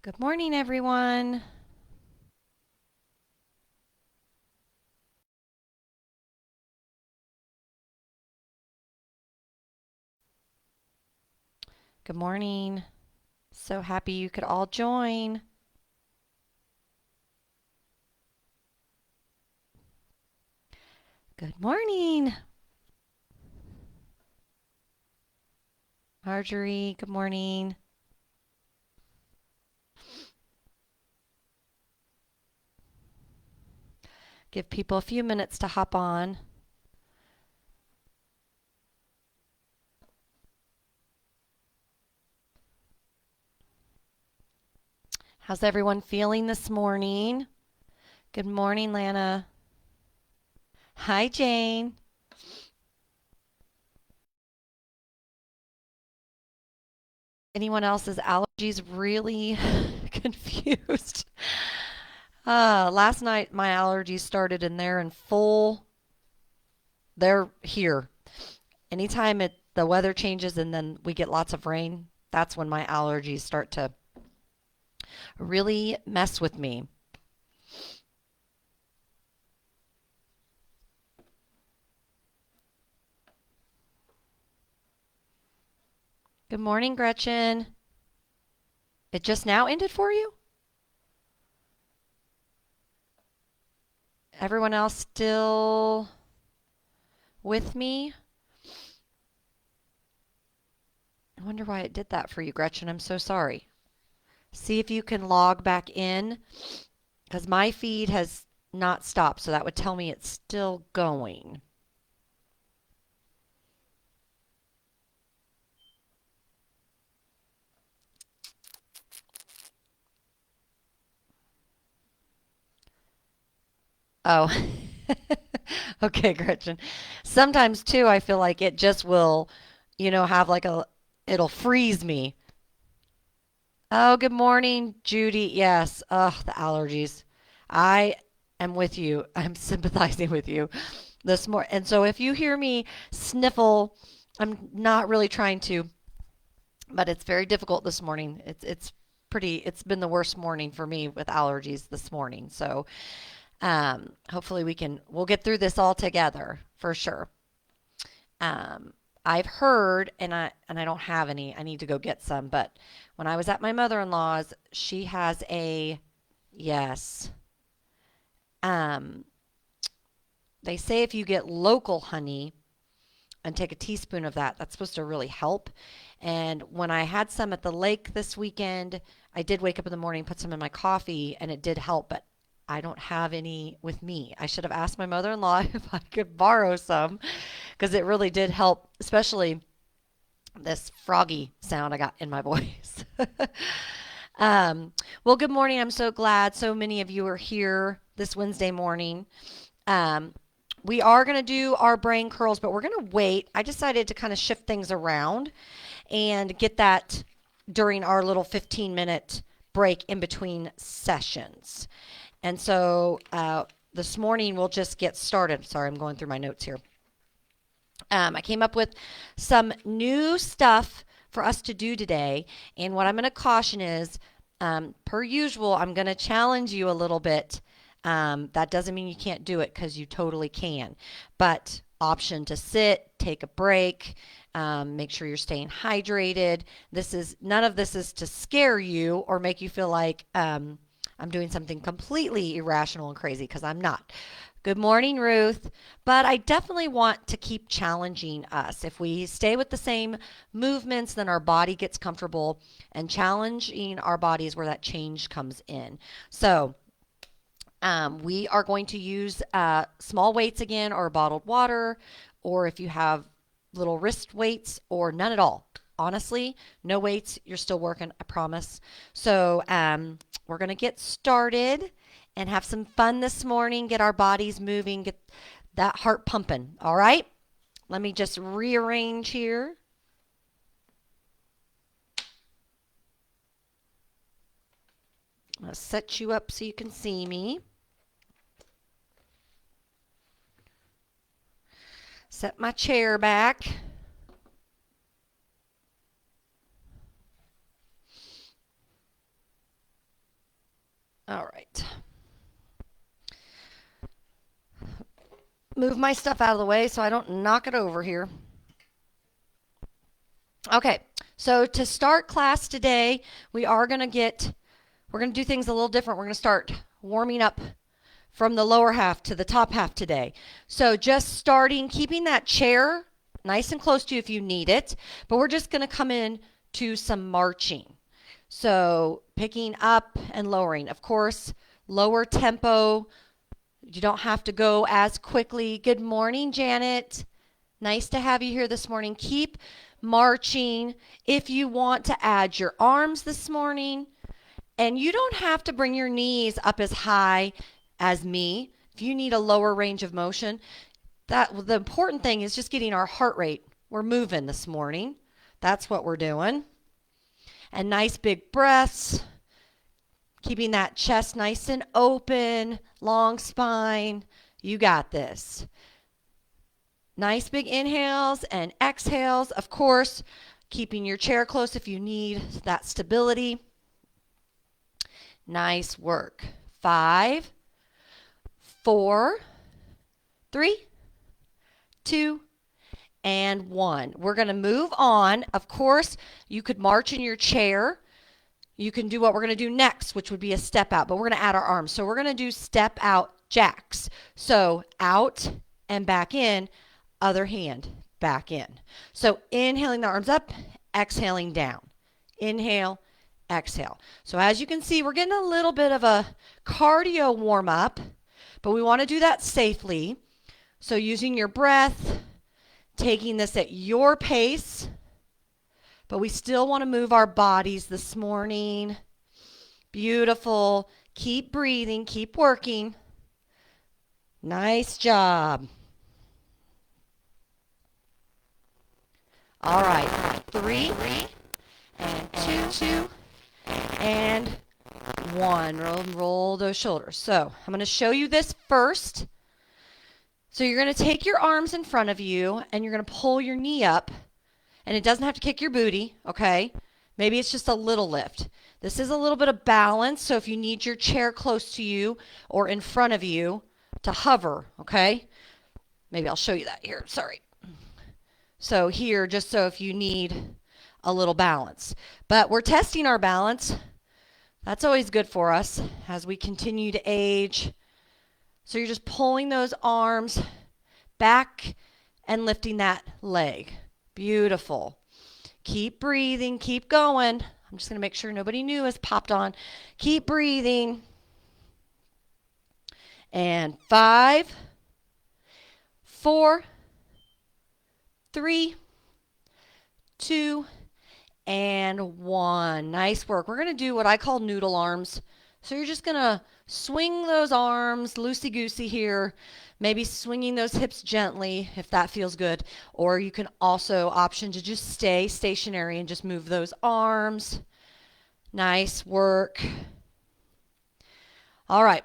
Good morning, everyone. Good morning. So happy you could all join. Good morning, Marjorie. Good morning. Give people a few minutes to hop on. How's everyone feeling this morning? Good morning, Lana. Hi, Jane. Anyone else's allergies really confused? Last night my allergies started and they're in full. They're here. Anytime the weather changes and then we get lots of rain, that's when my allergies start to really mess with me. Good morning, Gretchen. It just now ended for you? Everyone else still with me? I wonder why it did that for you, Gretchen. I'm so sorry. See if you can log back in because my feed has not stopped, so that would tell me it's still going. Oh, okay, Gretchen. Sometimes too, I feel like it just will, have like it'll freeze me. Oh, good morning, Judy. Yes. Ugh, the allergies. I am with you. I'm sympathizing with you this morning. And so if you hear me sniffle, I'm not really trying to, but it's very difficult this morning. It's been the worst morning for me with allergies this morning. So hopefully we'll get through this all together for sure. I've heard, and I don't have any. I need to go get some. But when I was at my mother-in-law's, she has a yes. Um, they say if you get local honey and take a teaspoon of that, that's supposed to really help. And when I had some at the lake this weekend, I did wake up in the morning, put some in my coffee, and it did help. But I don't have any with me. I should have asked my mother-in-law if I could borrow some because it really did help, especially this froggy sound I got in my voice. um, well, good morning. I'm so glad so many of you are here this Wednesday morning. Um, we are going to do our brain curls, but we're going to wait. I decided to kind of shift things around and get that during our little 15-minute break in between sessions. And so this morning we'll just get started. Sorry, I'm going through my notes here. I came up with some new stuff for us to do today. And what I'm going to caution is, per usual, I'm going to challenge you a little bit. That doesn't mean you can't do it because you totally can. But option to sit, take a break, make sure you're staying hydrated. None of this is to scare you or make you feel like I'm doing something completely irrational and crazy because I'm not. Good morning, Ruth. But I definitely want to keep challenging us. If we stay with the same movements, then our body gets comfortable, and challenging our body is where that change comes in. So, we are going to use small weights again, or bottled water, or if you have little wrist weights, or none at all. Honestly, no weights, you're still working, I promise. So, we're going to get started and have some fun this morning, get our bodies moving, get that heart pumping. All right? Let me just rearrange here. I'll set you up so you can see me. Set my chair back. my stuff out of the way so I don't knock it over here. Okay, so to start class today, we're going to do things a little different. We're going to start warming up from the lower half to the top half today. So just starting, keeping that chair nice and close to you if you need it, but we're just going to come in to some marching. So picking up and lowering. Of course, lower tempo. You don't have to go as quickly. Good morning, Janet. Nice to have you here this morning. Keep marching. If you want to add your arms this morning, and you don't have to bring your knees up as high as me. If you need a lower range of motion, the important thing is just getting our heart rate. We're moving this morning. That's what we're doing. And nice big breaths, keeping that chest nice and open, long spine. You got this. Nice big inhales and exhales. Of course, keeping your chair close if you need that stability. Nice work. 5, 4, 3, 2, and 1. We're going to move on. Of course, you could march in your chair. You can do what we're going to do next, which would be a step out, but we're going to add our arms. So we're going to do step out jacks. So out and back in, other hand back in. So inhaling the arms up, exhaling down. Inhale, exhale. So as you can see, we're getting a little bit of a cardio warm up, but we want to do that safely. So using your breath, taking this at your pace, but we still want to move our bodies this morning. Beautiful. Keep breathing, keep working. Nice job. All right, 3 and 2 and 1. Roll those shoulders. So I'm going to show you this first. So you're going to take your arms in front of you and you're going to pull your knee up, and it doesn't have to kick your booty, okay? Maybe it's just a little lift. This is a little bit of balance, so if you need your chair close to you or in front of you to hover, okay? Maybe I'll show you that here, sorry. So here, just so if you need a little balance. But we're testing our balance. That's always good for us as we continue to age. So you're just pulling those arms back and lifting that leg. Beautiful. Keep breathing. Keep going. I'm just going to make sure nobody new has popped on. Keep breathing. And 5, 4, 3, 2, and 1. Nice work. We're going to do what I call noodle arms. So you're just going to swing those arms loosey-goosey here, maybe swinging those hips gently if that feels good. Or you can also option to just stay stationary and just move those arms. Nice work. All right.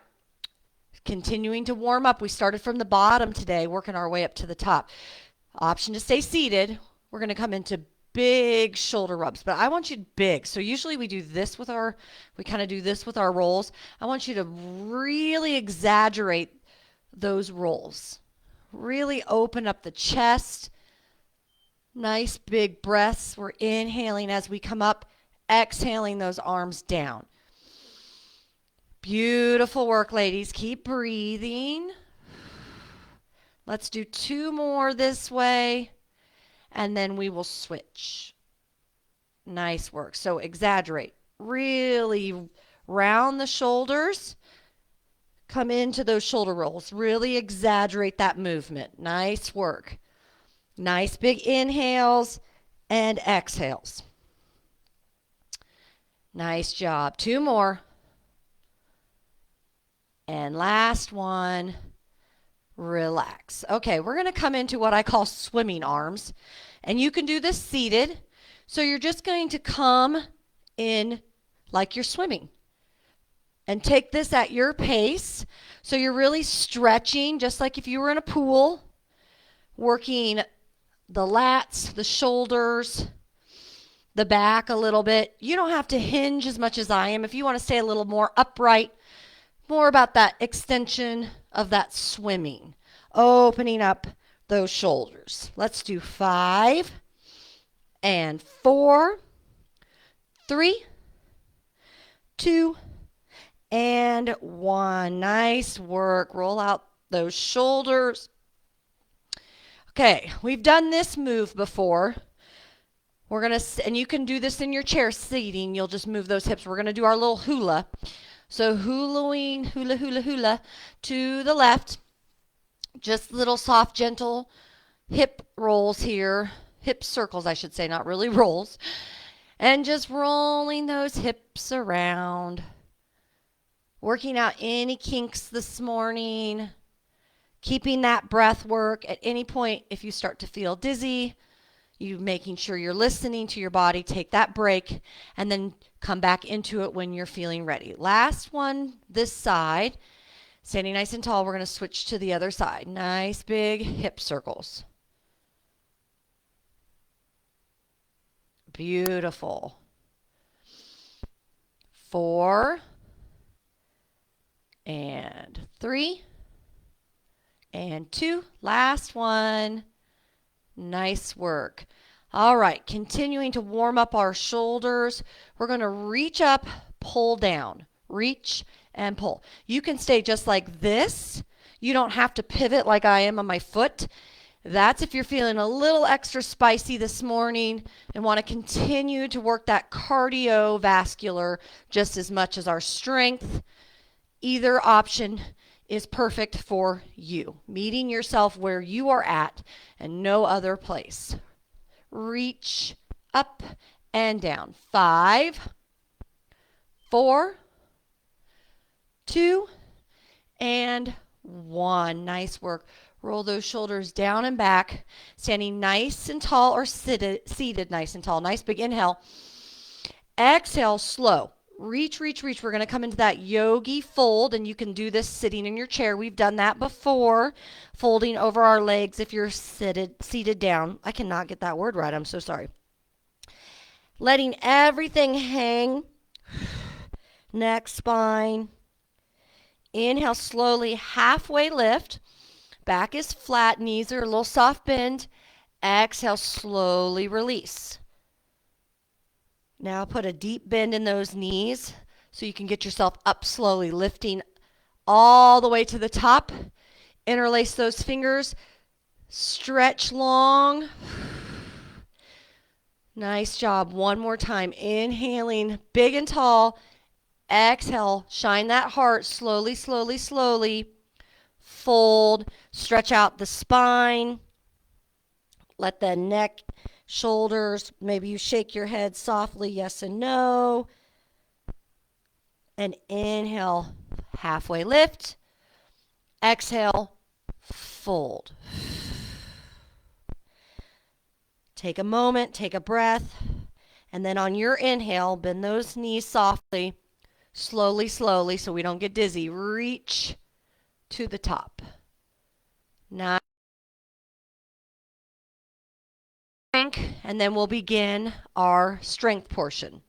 Continuing to warm up. We started from the bottom today, working our way up to the top. Option to stay seated. We're going to come into big shoulder rubs, but I want you big. So usually we do this with we kind of do this with our rolls. I want you to really exaggerate those rolls. Really open up the chest. Nice big breaths. We're inhaling as we come up, exhaling those arms down. Beautiful work, ladies. Keep breathing. Let's do 2 more this way, and then we will switch. Nice work. So exaggerate. Really round the shoulders. Come into those shoulder rolls. Really exaggerate that movement. Nice work. Nice big inhales and exhales. Nice job. 2 more. And last one. Relax. Okay, we're going to come into what I call swimming arms. And you can do this seated. So you're just going to come in like you're swimming. And take this at your pace. So you're really stretching, just like if you were in a pool. Working the lats, the shoulders, the back a little bit. You don't have to hinge as much as I am. If you want to stay a little more upright, more about that extension of that swimming. opening up those shoulders. Let's do 5 and 4, 3, 2, and 1. Nice work. Roll out those shoulders. Okay, we've done this move before. We're going to, and you can do this in your chair seating. You'll just move those hips. We're going to do our little hula. So hulaing, hula, hula, hula to the left. Just little soft, gentle hip rolls here. Hip circles, I should say, not really rolls. And just rolling those hips around. Working out any kinks this morning. Keeping that breath work. At any point, if you start to feel dizzy, you making sure you're listening to your body, take that break, and then come back into it when you're feeling ready. Last one, this side. Standing nice and tall, we're going to switch to the other side. Nice big hip circles. Beautiful. 4 and 3 and 2. Last one. Nice work. All right, continuing to warm up our shoulders. We're going to reach up, pull down. Reach and pull. You can stay just like this. You don't have to pivot like I am on my foot. That's if you're feeling a little extra spicy this morning and want to continue to work that cardiovascular just as much as our strength. Either option is perfect for you. Meeting yourself where you are at and no other place. Reach up and down. 5, 4, 2, and 1. Nice work. Roll those shoulders down and back. Standing nice and tall or seated nice and tall. Nice big inhale. Exhale, slow. Reach, reach, reach. We're going to come into that yogi fold, and you can do this sitting in your chair. We've done that before, folding over our legs if you're seated down. I cannot get that word right. I'm so sorry. Letting everything hang. Neck, spine. Inhale, slowly, halfway lift. Back is flat, knees are a little soft bend. Exhale, slowly release. Now put a deep bend in those knees so you can get yourself up slowly, lifting all the way to the top. Interlace those fingers. Stretch long. Nice job. One more time. Inhaling big and tall. Exhale. Shine that heart. Slowly, slowly, slowly. Fold. Stretch out the spine. Let the neck, shoulders, maybe you shake your head softly, yes and no. And inhale, halfway lift. Exhale, fold. Take a moment, take a breath. And then on your inhale, bend those knees softly, slowly, slowly, so we don't get dizzy. Reach to the top. Now, and then we'll begin our strength portion.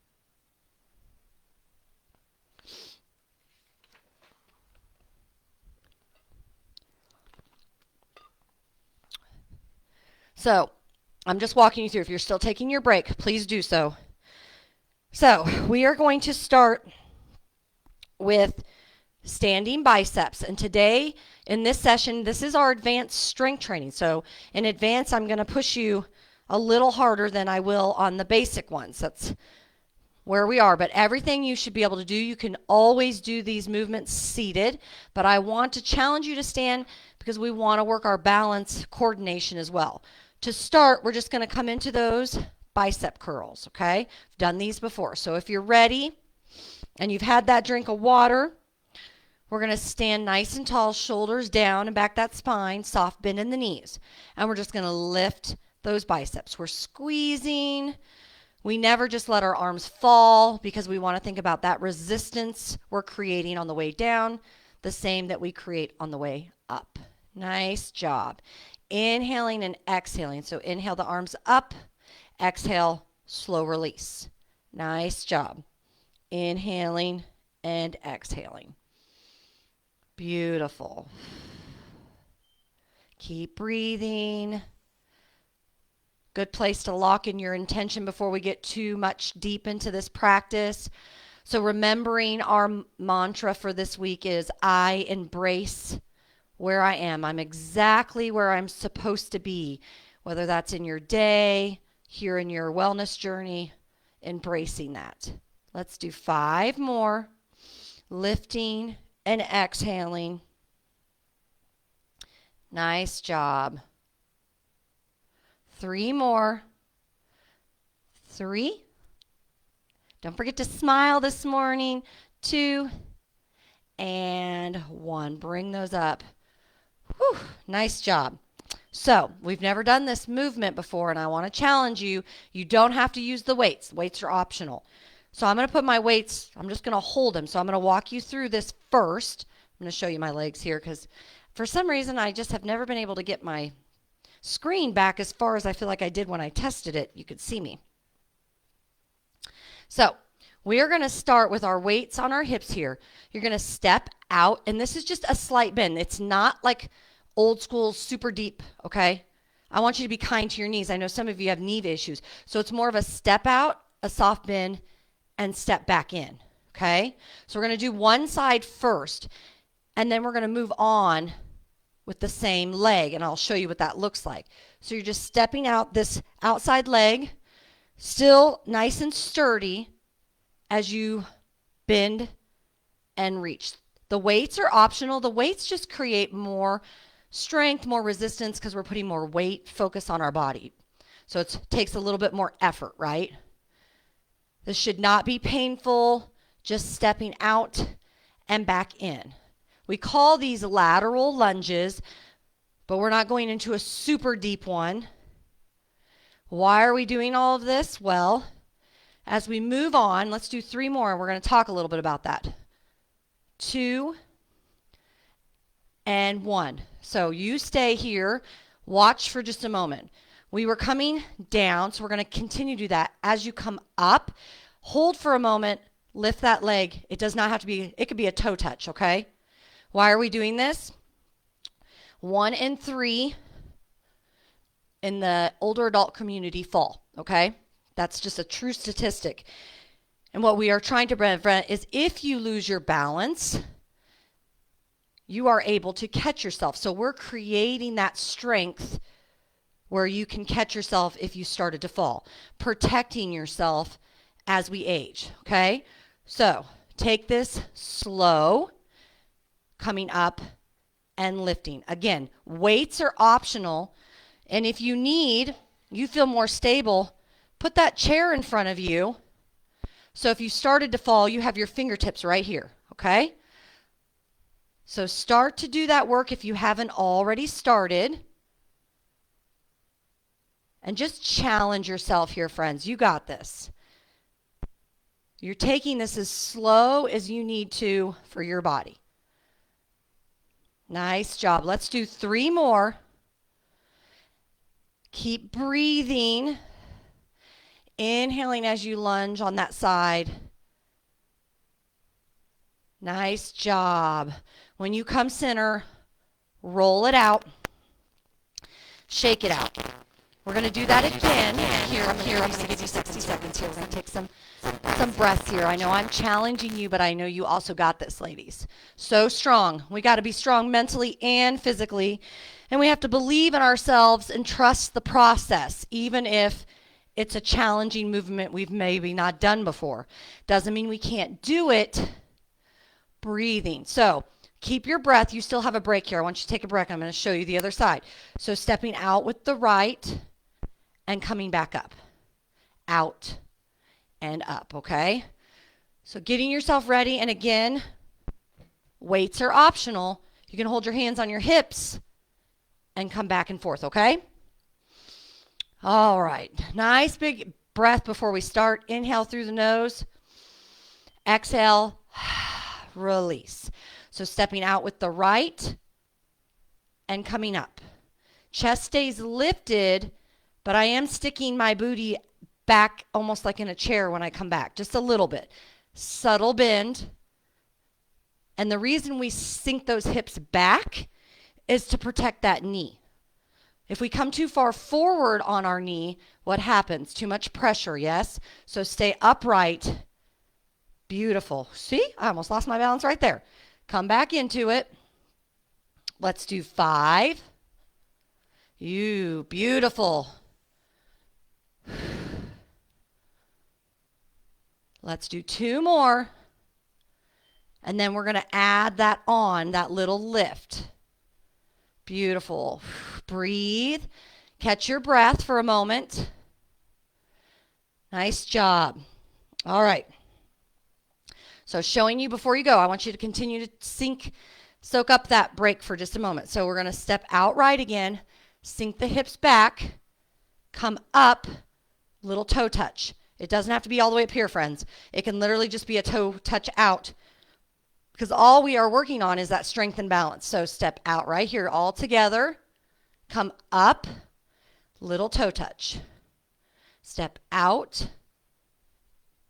So, I'm just walking you through. If you're still taking your break, please do so. So, we are going to start with standing biceps. And today, in this session, this is our advanced strength training. So, in advance, I'm going to push you a little harder than I will on the basic ones. That's where we are. But everything you should be able to do, you can always do these movements seated. But I want to challenge you to stand because we want to work our balance coordination as well. To start, we're just going to come into those bicep curls, okay? I've done these before. So if you're ready and you've had that drink of water, we're going to stand nice and tall, shoulders down and back that spine, soft bend in the knees. And we're just going to lift those biceps. We're squeezing. We never just let our arms fall because we want to think about that resistance we're creating on the way down, the same that we create on the way up. Nice job. Inhaling and exhaling. So inhale the arms up, exhale, slow release. Nice job. Inhaling and exhaling. Beautiful. Keep breathing. Good place to lock in your intention before we get too much deep into this practice. So remembering our mantra for this week is I embrace where I am. I'm exactly where I'm supposed to be, whether that's in your day, here in your wellness journey, embracing that. Let's do 5 more. Lifting and exhaling. Nice job. 3 more. 3. Don't forget to smile this morning. 2 and 1. Bring those up. Whew, nice job. So we've never done this movement before, and I want to challenge you. You don't have to use the weights. Weights are optional. So I'm going to put my weights, I'm just going to hold them. So I'm going to walk you through this first. I'm going to show you my legs here because for some reason I just have never been able to get my screen back as far as I feel like I did when I tested it. You could see me. So we are going to start with our weights on our hips here. You're going to step out, and this is just a slight bend. It's not like old school, super deep, okay? I want you to be kind to your knees. I know some of you have knee issues. So it's more of a step out, a soft bend, and step back in, okay? So we're going to do one side first, and then we're going to move on with the same leg, and I'll show you what that looks like. So you're just stepping out this outside leg, still nice and sturdy as you bend and reach. The weights are optional. The weights just create more strength, more resistance because we're putting more weight focus on our body. So it takes a little bit more effort, right? This should not be painful, just stepping out and back in. We call these lateral lunges, but we're not going into a super deep one. Why are we doing all of this? Well, as we move on, let's do 3 more. We're going to talk a little bit about that. 2 and 1. So you stay here. Watch for just a moment. We were coming down, so we're going to continue to do that. As you come up, hold for a moment, lift that leg. It does not have to be, it could be a toe touch, okay? Why are we doing this? 1 and 3 in the older adult community fall, okay? That's just a true statistic. And what we are trying to prevent is if you lose your balance, you are able to catch yourself. So we're creating that strength where you can catch yourself if you started to fall, protecting yourself as we age, okay? So take this slow, coming up and lifting. Again, weights are optional, and if you feel more stable, put that chair in front of you. So if you started to fall, you have your fingertips right here, okay? So start to do that work if you haven't already started. And just challenge yourself here, friends. You got this. You're taking this as slow as you need to for your body. Nice job. Let's do 3 more. Keep breathing. Inhaling as you lunge on that side. Nice job. When you come center, roll it out. Shake it out. We're going to do that again. Here, I'm going to give you 60 seconds here. We're going to take some breaths here. I know I'm challenging you, but I know you also got this, ladies. So strong. We got to be strong mentally and physically. And we have to believe in ourselves and trust the process, even if it's a challenging movement we've maybe not done before. Doesn't mean we can't do it. Breathing. So keep your breath. You still have a break here. I want you to take a break. I'm going to show you the other side. So stepping out with the right and coming back up. Out and up, okay? So getting yourself ready. And again, weights are optional. You can hold your hands on your hips and come back and forth, okay? All right. Nice big breath before we start. Inhale through the nose. Exhale. Release. So stepping out with the right and coming up. Chest stays lifted, but I am sticking my booty back almost like in a chair when I come back. Just a little bit. Subtle bend. And the reason we sink those hips back is to protect that knee, If we come too far forward on our knee, what happens? Too much pressure, yes? So stay upright. Beautiful. See, I almost lost my balance right there. Come back into it. Let's do 5. Beautiful. Let's do 2 more. And then we're going to add that on, that little lift. Beautiful. Breathe. Catch your breath for a moment. Nice job. All right. So showing you before you go, I want you to continue to soak up that break for just a moment. So we're going to step outright again, sink the hips back, come up, little toe touch. It doesn't have to be all the way up here, friends. It can literally just be a toe touch out, because all we are working on is that strength and balance. So step out right here all together, come up, little toe touch. Step out,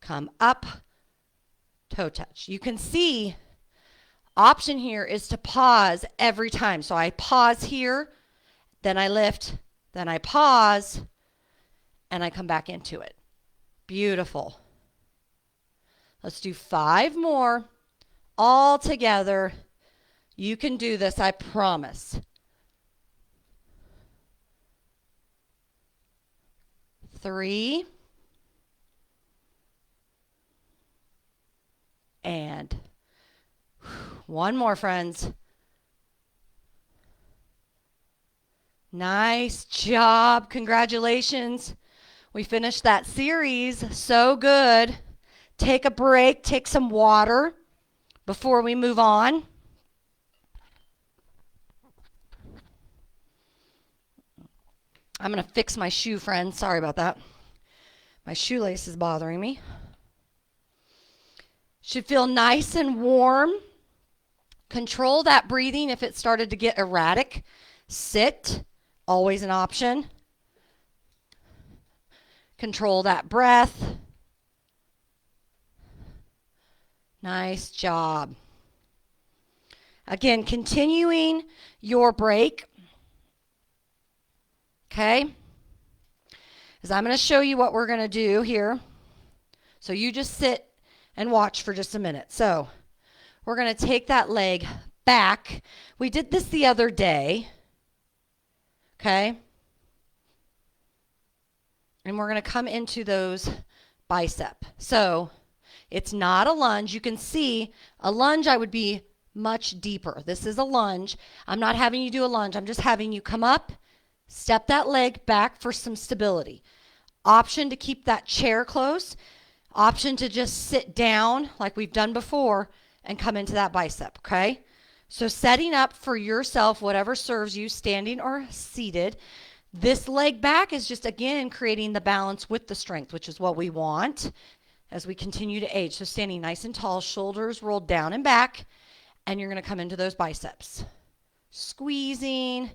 come up, toe touch. You can see option here is to pause every time. So I pause here, then I lift, then I pause, and I come back into it. Beautiful. Let's do 5 more. All together. You can do this, I promise. 3. And 1 more, friends. Nice job. Congratulations. We finished that series. So good. Take a break. Take some water before we move on. I'm going to fix my shoe, friends. Sorry about that. My shoelace is bothering me. Should feel nice and warm. Control that breathing if it started to get erratic. Sit, always an option. Control that breath. Nice job. Again, continuing your break. Okay? As I'm going to show you what we're going to do here. So you just sit and watch for just a minute. So we're going to take that leg back. We did this the other day. Okay? And we're going to come into those bicep. So it's not a lunge. You can see a lunge, I would be much deeper. This is a lunge. I'm not having you do a lunge. I'm just having you come up, step that leg back for some stability. Option to keep that chair close. Option to just sit down like we've done before and come into that bicep, okay? So setting up for yourself whatever serves you, standing or seated. This leg back is just, again, creating the balance with the strength, which is what we want as we continue to age. So standing nice and tall, shoulders rolled down and back, and you're going to come into those biceps. Squeezing,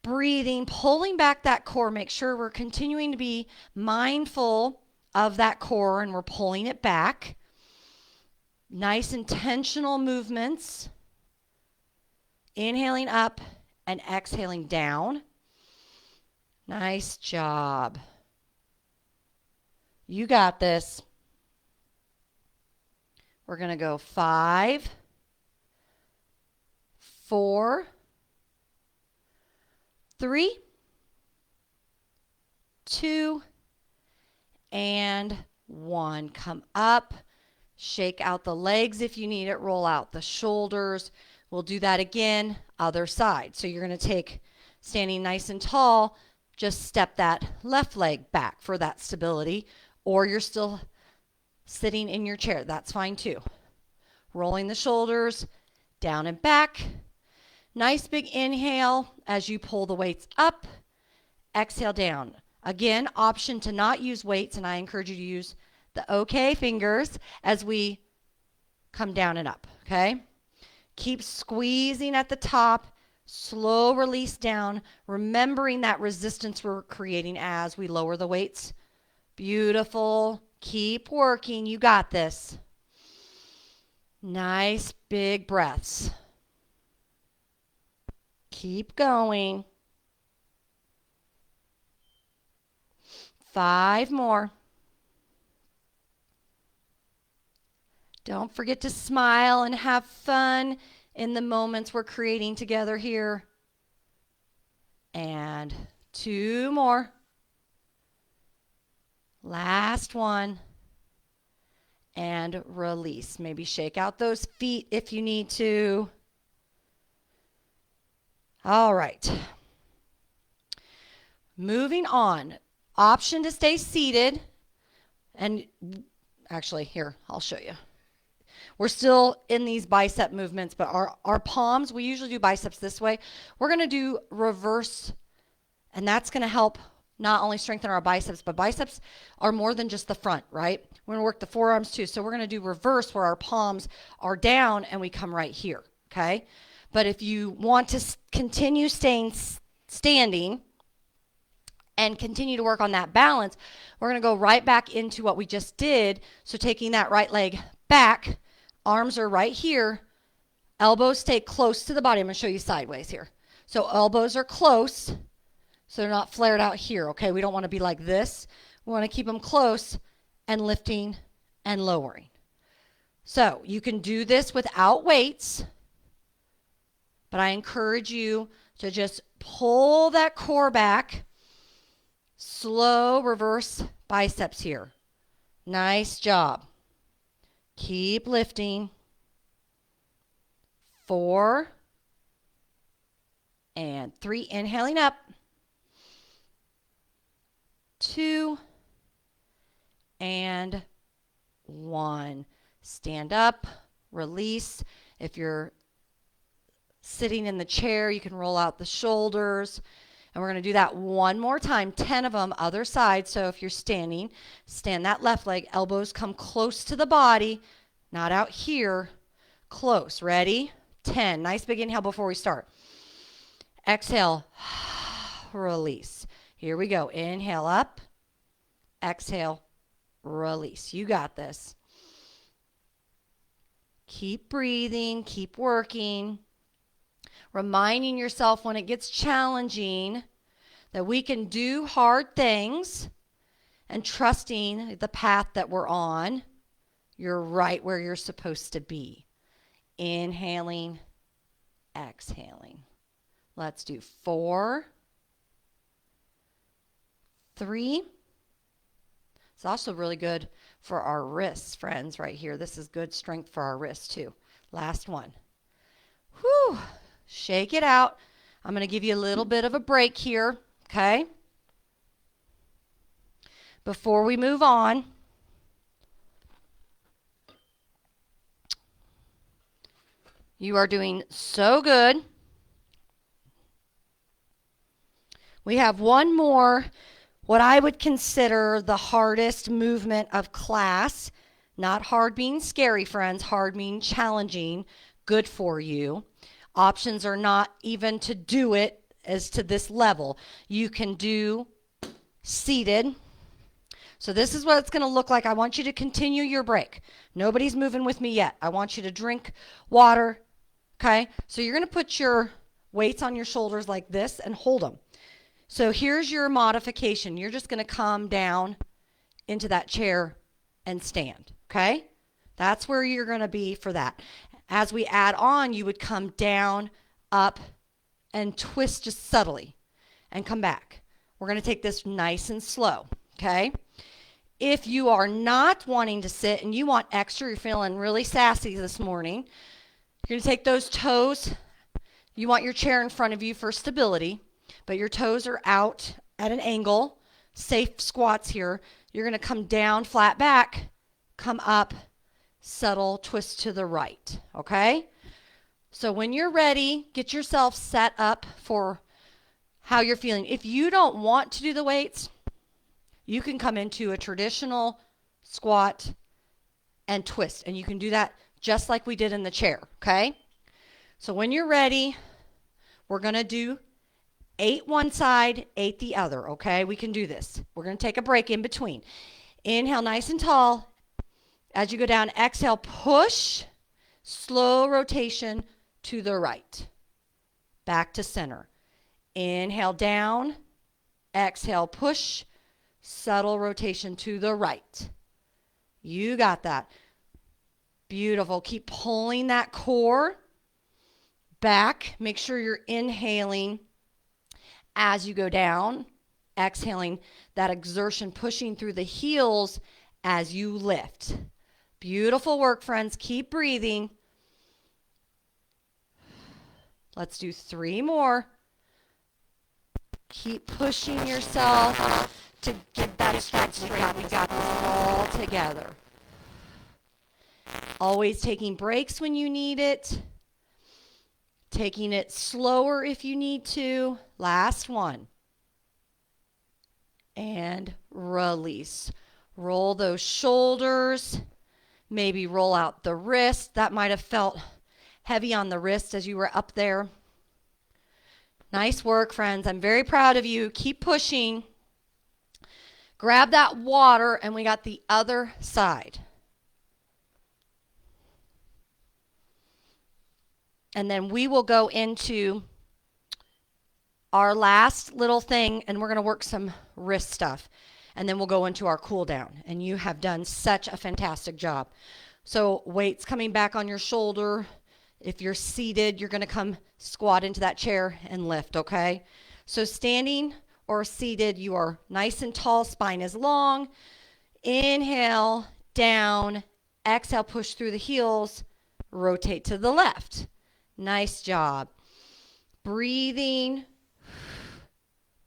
breathing, pulling back that core. Make sure we're continuing to be mindful of that core and we're pulling it back. Nice intentional movements. Inhaling up and exhaling down. Nice job. You got this. We're going to go 5, 4, 3, 2, and 1. Come up. Shake out the legs if you need it. Roll out the shoulders. We'll do that again, other side. So you're going to take, standing nice and tall, just step that left leg back for that stability, or you're still sitting in your chair. That's fine too. Rolling the shoulders down and back. Nice big inhale as you pull the weights up. Exhale down. Again, option to not use weights, and I encourage you to use the OK fingers as we come down and up, okay? Keep squeezing at the top. Slow release down, remembering that resistance we're creating as we lower the weights. Beautiful. Keep working. You got this. Nice big breaths. Keep going. 5 more. Don't forget to smile and have fun in the moments we're creating together here. And 2 more. Last one. And release. Maybe shake out those feet if you need to. All right. Moving on. Option to stay seated. And actually, here, I'll show you. We're still in these bicep movements, but our palms, we usually do biceps this way. We're going to do reverse, and that's going to help not only strengthen our biceps, but biceps are more than just the front, right? We're going to work the forearms too. So we're going to do reverse where our palms are down and we come right here, okay? But if you want to continue standing and continue to work on that balance, we're going to go right back into what we just did. So taking that right leg back, arms are right here, elbows stay close to the body. I'm going to show you sideways here. So elbows are close, so they're not flared out here, okay? We don't want to be like this. We want to keep them close and lifting and lowering. So you can do this without weights, but I encourage you to just pull that core back. Slow reverse biceps here. Nice job. Keep lifting. 4 and 3. Inhaling up. 2 and 1. Stand up. Release. If you're sitting in the chair, you can roll out the shoulders. And we're going to do that one more time, 10 of them, other side. So if you're standing, stand that left leg, elbows come close to the body, not out here, close. Ready? 10. Nice big inhale before we start. Exhale, release. Here we go. Inhale up, exhale, release. You got this. Keep breathing, keep working. Reminding yourself when it gets challenging that we can do hard things and trusting the path that we're on. You're right where you're supposed to be. Inhaling, exhaling. Let's do 4, 3. It's also really good for our wrists, friends, right here. This is good strength for our wrists too. Last one. Whew. Shake it out. I'm going to give you a little bit of a break here, okay? Before we move on, you are doing so good. We have one more, what I would consider the hardest movement of class. Not hard being scary, friends. Hard being challenging, good for you. Options are not even to do it as to this level. You can do seated. So this is what it's going to look like. I want you to continue your break. Nobody's moving with me yet. I want you to drink water, okay? So you're going to put your weights on your shoulders like this and hold them. So here's your modification. You're just going to come down into that chair and stand, okay? That's where you're going to be for that. As we add on, you would come down, up, and twist just subtly and come back. We're going to take this nice and slow, okay? If you are not wanting to sit and you want extra, you're feeling really sassy this morning, you're going to take those toes. You want your chair in front of you for stability, but your toes are out at an angle. Safe squats here. You're going to come down, flat back, come up, subtle twist to the right, okay? So when you're ready, get yourself set up for how you're feeling. If you don't want to do the weights, you can come into a traditional squat and twist, and you can do that just like we did in the chair, okay? So when you're ready, we're going to do 8 one side, 8 the other, okay? We can do this. We're going to take a break in between. Inhale nice and tall. As you go down, exhale, push, slow rotation to the right. Back to center. Inhale down, exhale, push, subtle rotation to the right. You got that. Beautiful. Keep pulling that core back. Make sure you're inhaling as you go down, exhaling that exertion, pushing through the heels as you lift. Beautiful work, friends. Keep breathing. Let's do 3 more. Keep pushing yourself to get that stretch. We got this all together. Always taking breaks when you need it. Taking it slower if you need to. Last one. And release. Roll those shoulders. Maybe roll out the wrist. That might have felt heavy on the wrist as you were up there. Nice work, friends. I'm very proud of you. Keep pushing. Grab that water, and we got the other side. And then we will go into our last little thing, and we're going to work some wrist stuff. And then we'll go into our cool down. And you have done such a fantastic job. So weights coming back on your shoulder. If you're seated, you're going to come squat into that chair and lift, okay? So standing or seated, you are nice and tall, spine is long. Inhale, down. Exhale, push through the heels. Rotate to the left. Nice job. Breathing,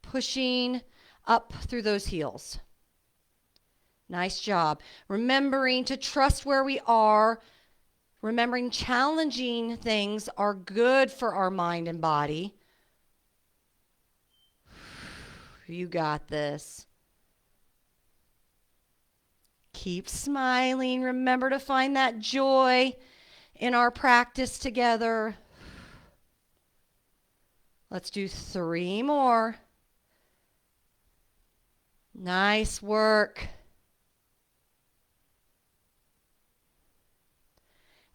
pushing up through those heels. Nice job. Remembering to trust where we are. Remembering challenging things are good for our mind and body. You got this. Keep smiling. Remember to find that joy in our practice together. Let's do 3 more. Nice work.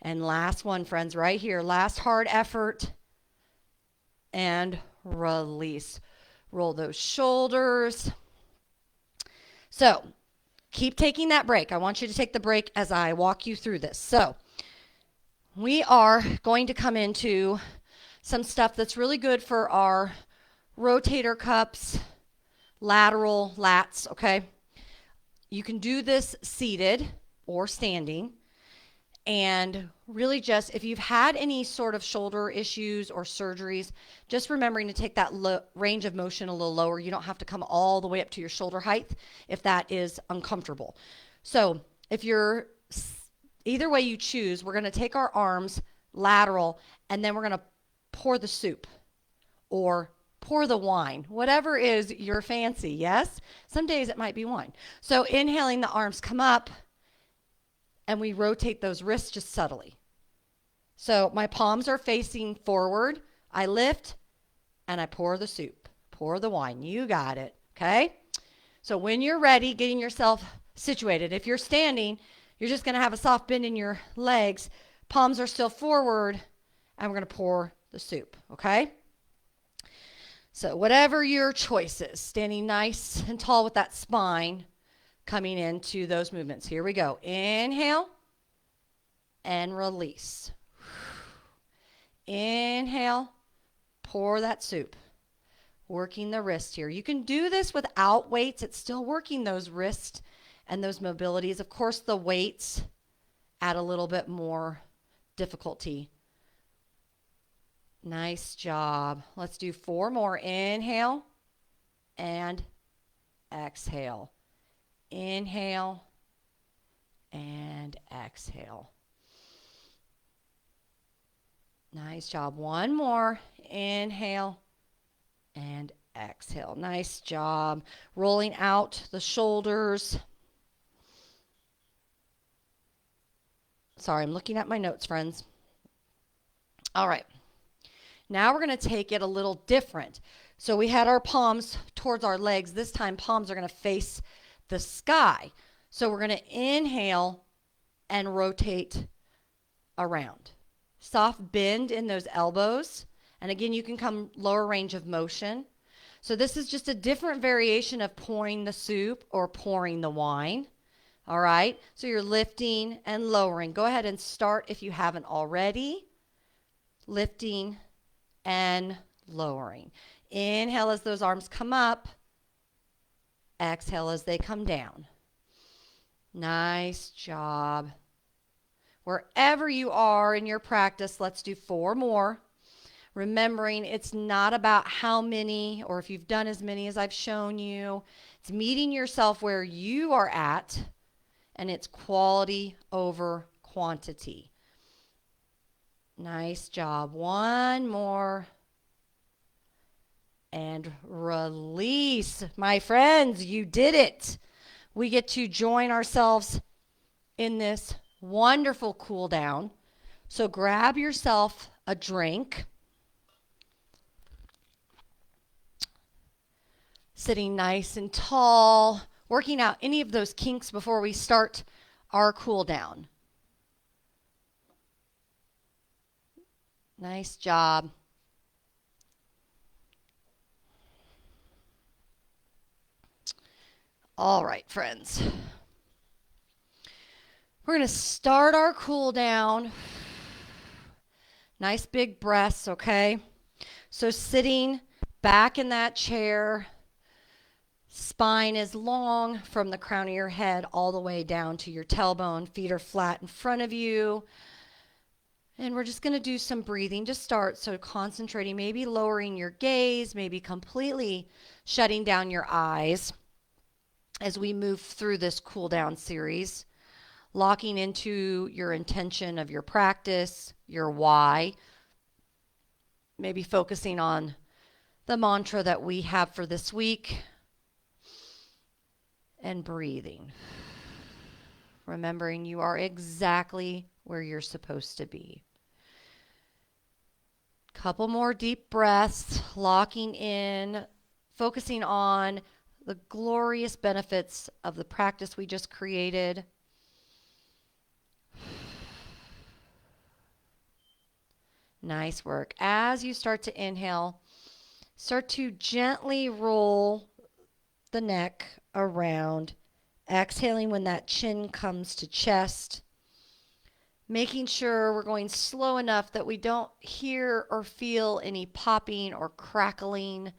And last one, friends, right here. Last hard effort. And release. Roll those shoulders. So, keep taking that break. I want you to take the break as I walk you through this. So, we are going to come into some stuff that's really good for our rotator cuffs, lateral lats, okay? You can do this seated or standing. And really just, if you've had any sort of shoulder issues or surgeries, just remembering to take that range of motion a little lower. You don't have to come all the way up to your shoulder height if that is uncomfortable. So if you're, either way you choose, we're going to take our arms lateral, and then we're going to pour the soup or pour the wine, whatever is your fancy, yes? Some days it might be wine. So inhaling, the arms come up, and we rotate those wrists just subtly. So my palms are facing forward. I lift, and I pour the soup, pour the wine. You got it, okay? So when you're ready, getting yourself situated. If you're standing, you're just going to have a soft bend in your legs. Palms are still forward, and we're going to pour the soup, okay? So whatever your choice is, standing nice and tall with that spine, coming into those movements. Here we go. Inhale and release. Inhale, pour that soup. Working the wrist here. You can do this without weights. It's still working those wrists and those mobilities. Of course, the weights add a little bit more difficulty. Nice job. Let's do 4 more. Inhale and exhale. Inhale and exhale. Nice job. 1 more. Inhale and exhale. Nice job. Rolling out the shoulders. Sorry, I'm looking at my notes, friends. All right. Now we're going to take it a little different. So we had our palms towards our legs. This time, palms are going to face the sky. So we're going to inhale and rotate around. Soft bend in those elbows. And again, you can come lower range of motion. So this is just a different variation of pouring the soup or pouring the wine. All right. So you're lifting and lowering. Go ahead and start if you haven't already. Lifting and lowering. Inhale as those arms come up. Exhale as they come down. Nice job. Wherever you are in your practice, let's do 4 more. Remembering it's not about how many or if you've done as many as I've shown you. It's meeting yourself where you are at, and it's quality over quantity. Nice job. 1 more. And release. My friends, you did it. We get to join ourselves in this wonderful cool down. So grab yourself a drink. Sitting nice and tall, working out any of those kinks before we start our cool down. Nice job. All right, friends. We're going to start our cool down. Nice big breaths, okay? So sitting back in that chair, spine is long from the crown of your head all the way down to your tailbone. Feet are flat in front of you. And we're just going to do some breathing to start. So concentrating, maybe lowering your gaze, maybe completely shutting down your eyes as we move through this cool down series. Locking into your intention of your practice, your why. Maybe focusing on the mantra that we have for this week. And breathing. Remembering you are exactly where you're supposed to be. Couple more deep breaths, locking in, focusing on the glorious benefits of the practice we just created. Nice work. As you start to inhale, start to gently roll the neck around, exhaling when that chin comes to chest. Making sure we're going slow enough that we don't hear or feel any popping or crackling.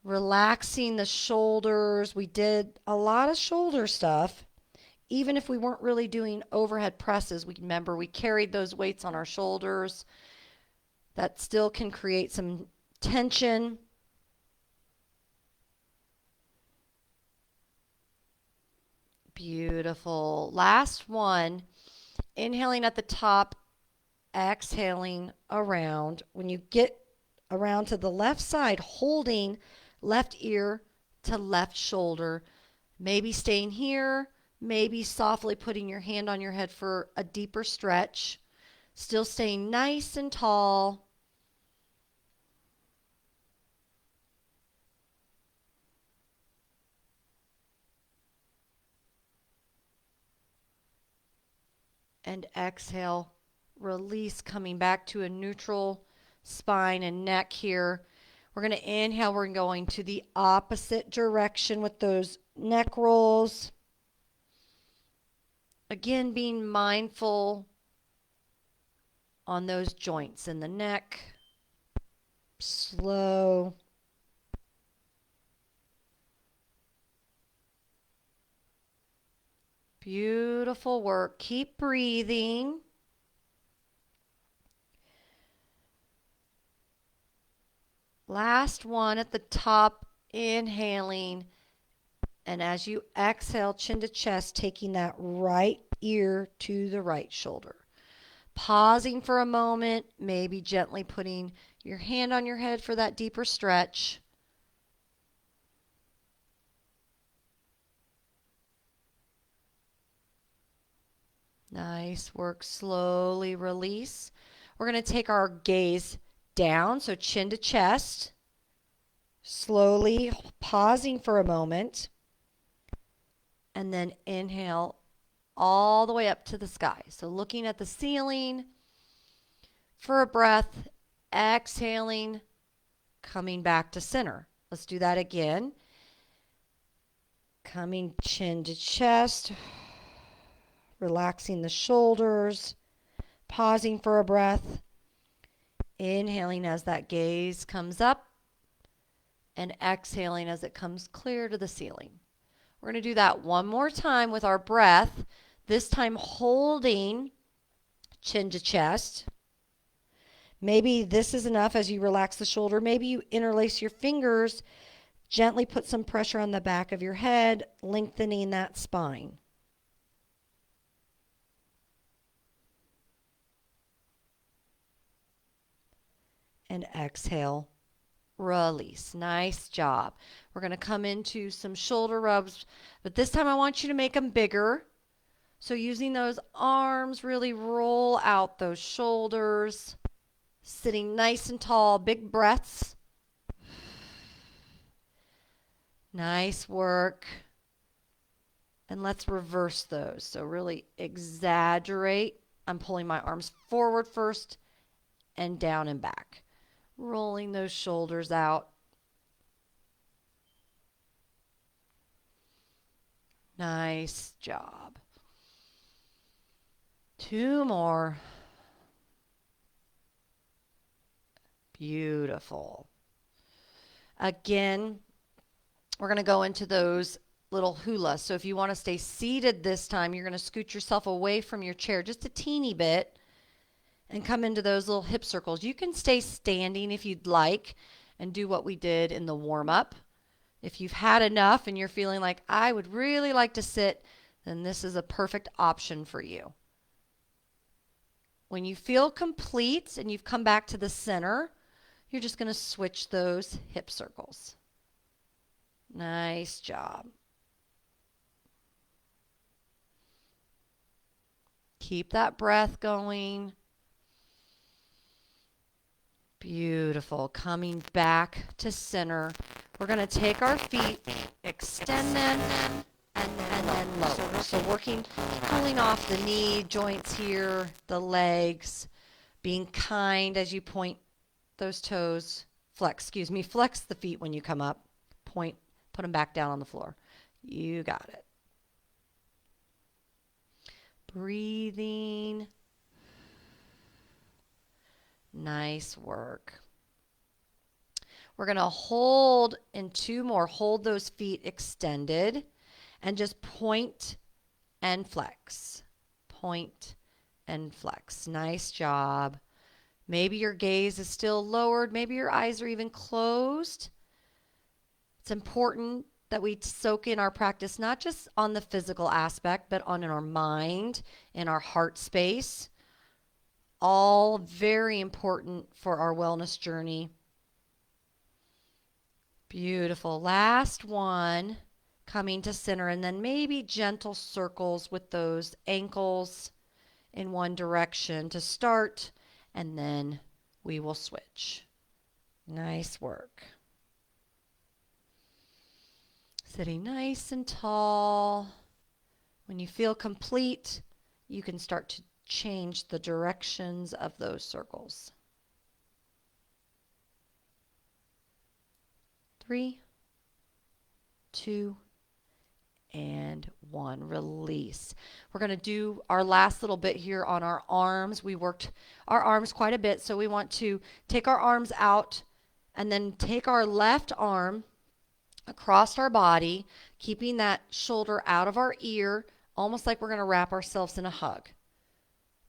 Relaxing the shoulders. We did a lot of shoulder stuff. Even if we weren't really doing overhead presses, we remember we carried those weights on our shoulders. That still can create some tension. Beautiful. Last one. Inhaling at the top, exhaling around. When you get around to the left side, holding left ear to left shoulder. Maybe staying here, maybe softly putting your hand on your head for a deeper stretch. Still staying nice and tall. And exhale, release, coming back to a neutral spine and neck here. We're going to inhale, we're going to the opposite direction with those neck rolls. Again, being mindful on those joints in the neck. Slow. Beautiful work. Keep breathing. Last one at the top, inhaling. And as you exhale, chin to chest, taking that right ear to the right shoulder. Pausing for a moment, maybe gently putting your hand on your head for that deeper stretch. Nice work. Slowly release. We're going to take our gaze down, so chin to chest. Slowly pausing for a moment. And then inhale all the way up to the sky. So looking at the ceiling for a breath, exhaling, coming back to center. Let's do that again. Coming chin to chest, relaxing the shoulders, pausing for a breath, inhaling as that gaze comes up, and exhaling as it comes clear to the ceiling. We're going to do that one more time with our breath, this time holding chin to chest. Maybe this is enough as you relax the shoulder. Maybe you interlace your fingers, gently put some pressure on the back of your head, lengthening that spine. And exhale, release. Nice job. We're going to come into some shoulder rubs, but this time I want you to make them bigger. So using those arms, really roll out those shoulders, sitting nice and tall, big breaths. Nice work. And let's reverse those. So really exaggerate. I'm pulling my arms forward first and down and back. Rolling those shoulders out. Nice job. 2 more. Beautiful. Again, we're going to go into those little hula. So if you want to stay seated this time, you're going to scoot yourself away from your chair just a teeny bit and come into those little hip circles. You can stay standing if you'd like and do what we did in the warm-up. If you've had enough and you're feeling like, I would really like to sit, then this is a perfect option for you. When you feel complete and you've come back to the center, you're just going to switch those hip circles. Nice job. Keep that breath going. Beautiful. Coming back to center. We're going to take our feet, extend them, and then lower. So working, pulling off the knee joints here, the legs, being kind as you point those toes. Flex the feet when you come up. Point, put them back down on the floor. You got it. Breathing. Nice work. We're going to hold in 2 more. Hold those feet extended and just point and flex. Point and flex. Nice job. Maybe your gaze is still lowered. Maybe your eyes are even closed. It's important that we soak in our practice, not just on the physical aspect, but on our mind, in our heart space. All very important for our wellness journey. Beautiful. Last one, coming to center, and then maybe gentle circles with those ankles in one direction to start, and then we will switch. Nice work. Sitting nice and tall. When you feel complete, you can start to change the directions of those circles. 3, 2, and 1. Release. We're going to do our last little bit here on our arms. We worked our arms quite a bit, so we want to take our arms out and then take our left arm across our body, keeping that shoulder out of our ear, almost like we're going to wrap ourselves in a hug.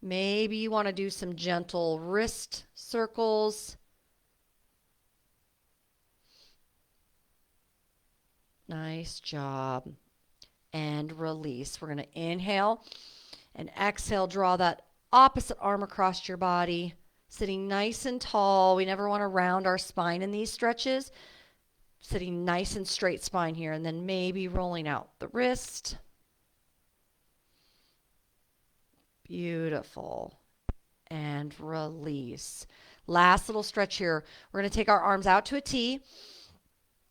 Maybe you want to do some gentle wrist circles. Nice job. And release. We're going to inhale and exhale. Draw that opposite arm across your body, sitting nice and tall. We never want to round our spine in these stretches. Sitting nice and straight spine here, and then maybe rolling out the wrist. Beautiful. And release. Last little stretch here. We're going to take our arms out to a T.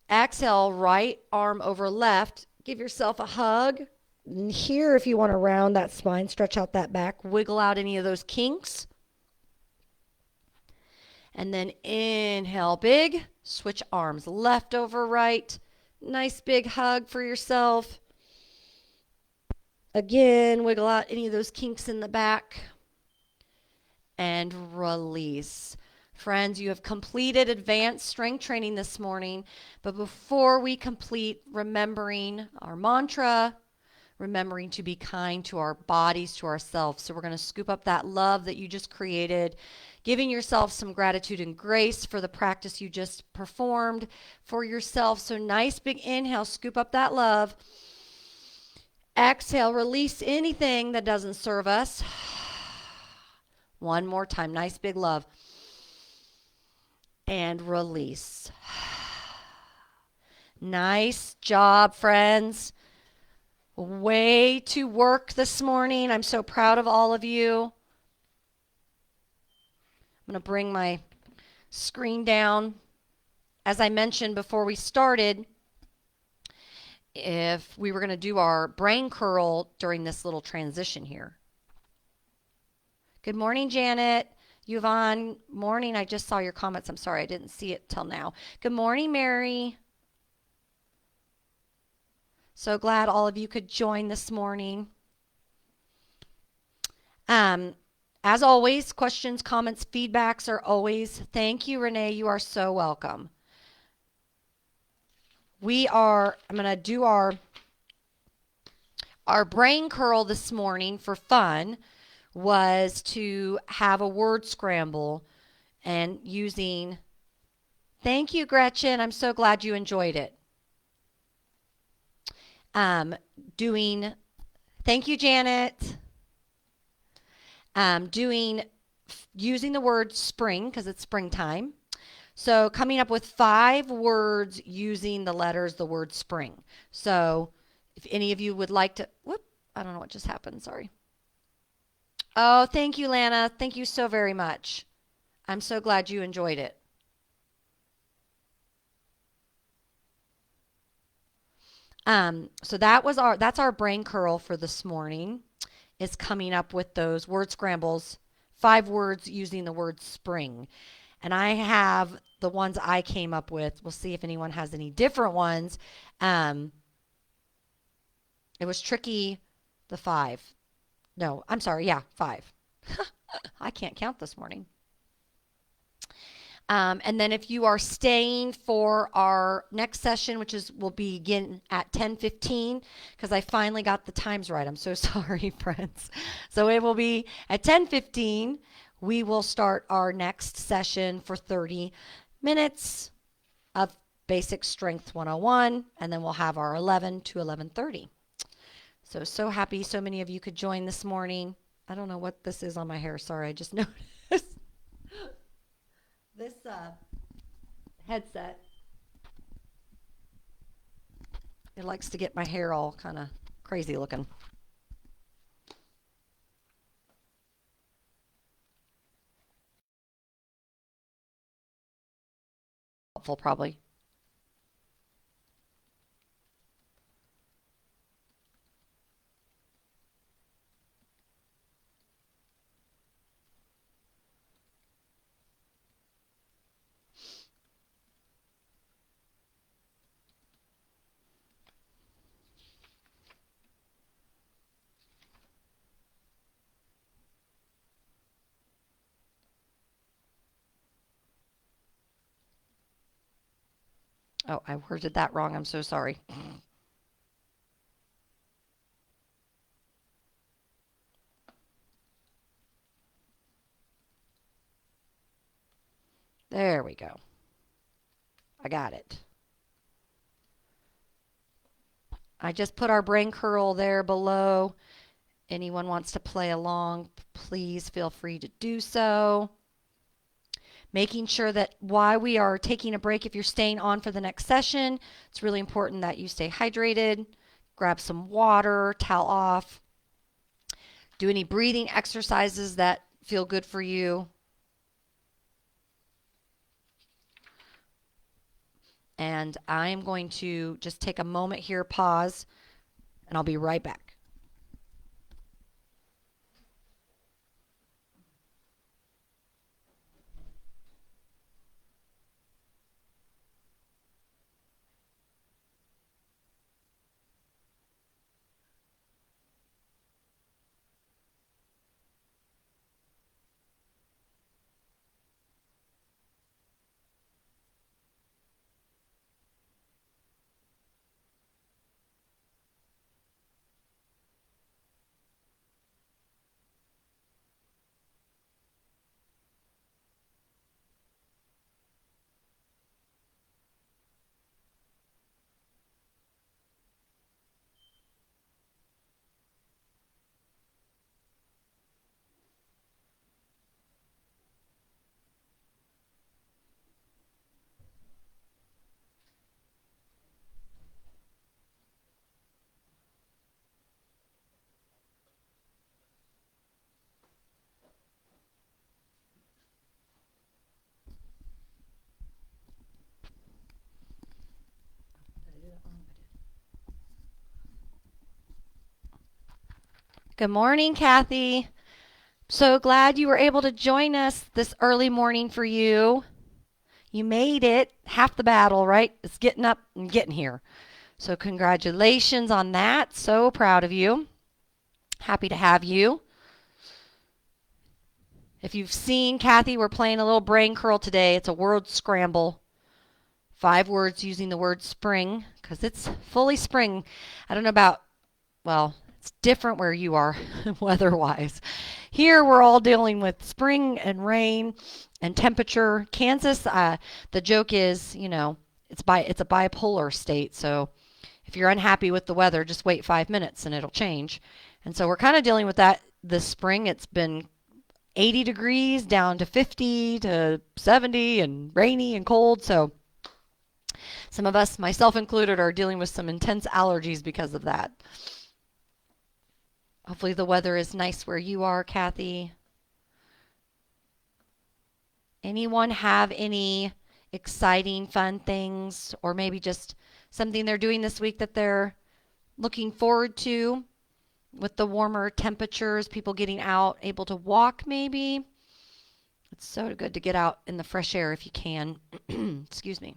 Exhale, right arm over left. Give yourself a hug. And here, if you want to round that spine, stretch out that back, wiggle out any of those kinks. And then inhale big. Switch arms, left over right. Nice big hug for yourself. Again, wiggle out any of those kinks in the back. And release. Friends, you have completed advanced strength training this morning. But before we complete remembering our mantra, remembering to be kind to our bodies, to ourselves. So we're going to scoop up that love that you just created, giving yourself some gratitude and grace for the practice you just performed for yourself. So nice big inhale, scoop up that love. Exhale, release anything that doesn't serve us. One more time, nice big love. And release. Nice job, friends. Way to work this morning. I'm so proud of all of you. I'm going to bring my screen down. As I mentioned before we started, if we were going to do our brain curl during this little transition here. Good morning, Janet. Yvonne, morning. I just saw your comments. I'm sorry, I didn't see it till now. Good morning, Mary. So glad all of you could join this morning. As always, questions, comments, feedbacks are always. Thank you, Renee. You are so welcome. I'm going to do our brain curl this morning for fun was to have a word scramble and using, thank you, Gretchen. I'm so glad you enjoyed it. Thank you, Janet. Using the word spring because it's springtime. So coming up with 5 words using the letters, the word spring. So if any of you would like to, I don't know what just happened. Sorry. Oh, thank you, Lana. Thank you so very much. I'm so glad you enjoyed it. So that's our brain curl for this morning, is coming up with those word scrambles, 5 words using the word spring. And I have the ones I came up with. We'll see if anyone has any different ones. It was tricky, the 5. No, I'm sorry. Yeah, 5. I can't count this morning. And then if you are staying for our next session, which will begin at 10:15, because I finally got the times right. I'm so sorry, friends. So it will be at 10:15. We will start our next session for 30 minutes of Basic Strength 101, and then we'll have our 11 to 11:30. So happy so many of you could join this morning. I don't know what this is on my hair. Sorry, I just noticed. This headset, it likes to get my hair all kind of crazy looking. Helpful, probably. Oh, I worded that wrong. I'm so sorry. There we go. I got it. I just put our brain curl there below. Anyone wants to play along, please feel free to do so. Making sure that while we are taking a break, if you're staying on for the next session, it's really important that you stay hydrated, grab some water, towel off, do any breathing exercises that feel good for you. And I'm going to just take a moment here, pause, and I'll be right back. Good morning, Kathy. So glad you were able to join us this early morning for you. You made it. Half the battle, right? It's getting up and getting here. So, congratulations on that. So proud of you. Happy to have you. If you've seen Kathy, we're playing a little brain curl today. It's a word scramble. 5 words using the word spring because it's fully spring. I don't know about, well, it's different where you are weather wise. Here we're all dealing with spring and rain and temperature. Kansas, the joke is, it's a bipolar state. So if you're unhappy with the weather, just wait 5 minutes and it'll change. And so we're kind of dealing with that this spring. It's been 80 degrees down to 50 to 70 and rainy and cold. So some of us, myself included, are dealing with some intense allergies because of that. Hopefully the weather is nice where you are, Kathy. Anyone have any exciting, fun things, or maybe just something they're doing this week that they're looking forward to with the warmer temperatures, people getting out, able to walk maybe? It's so good to get out in the fresh air if you can. Excuse me.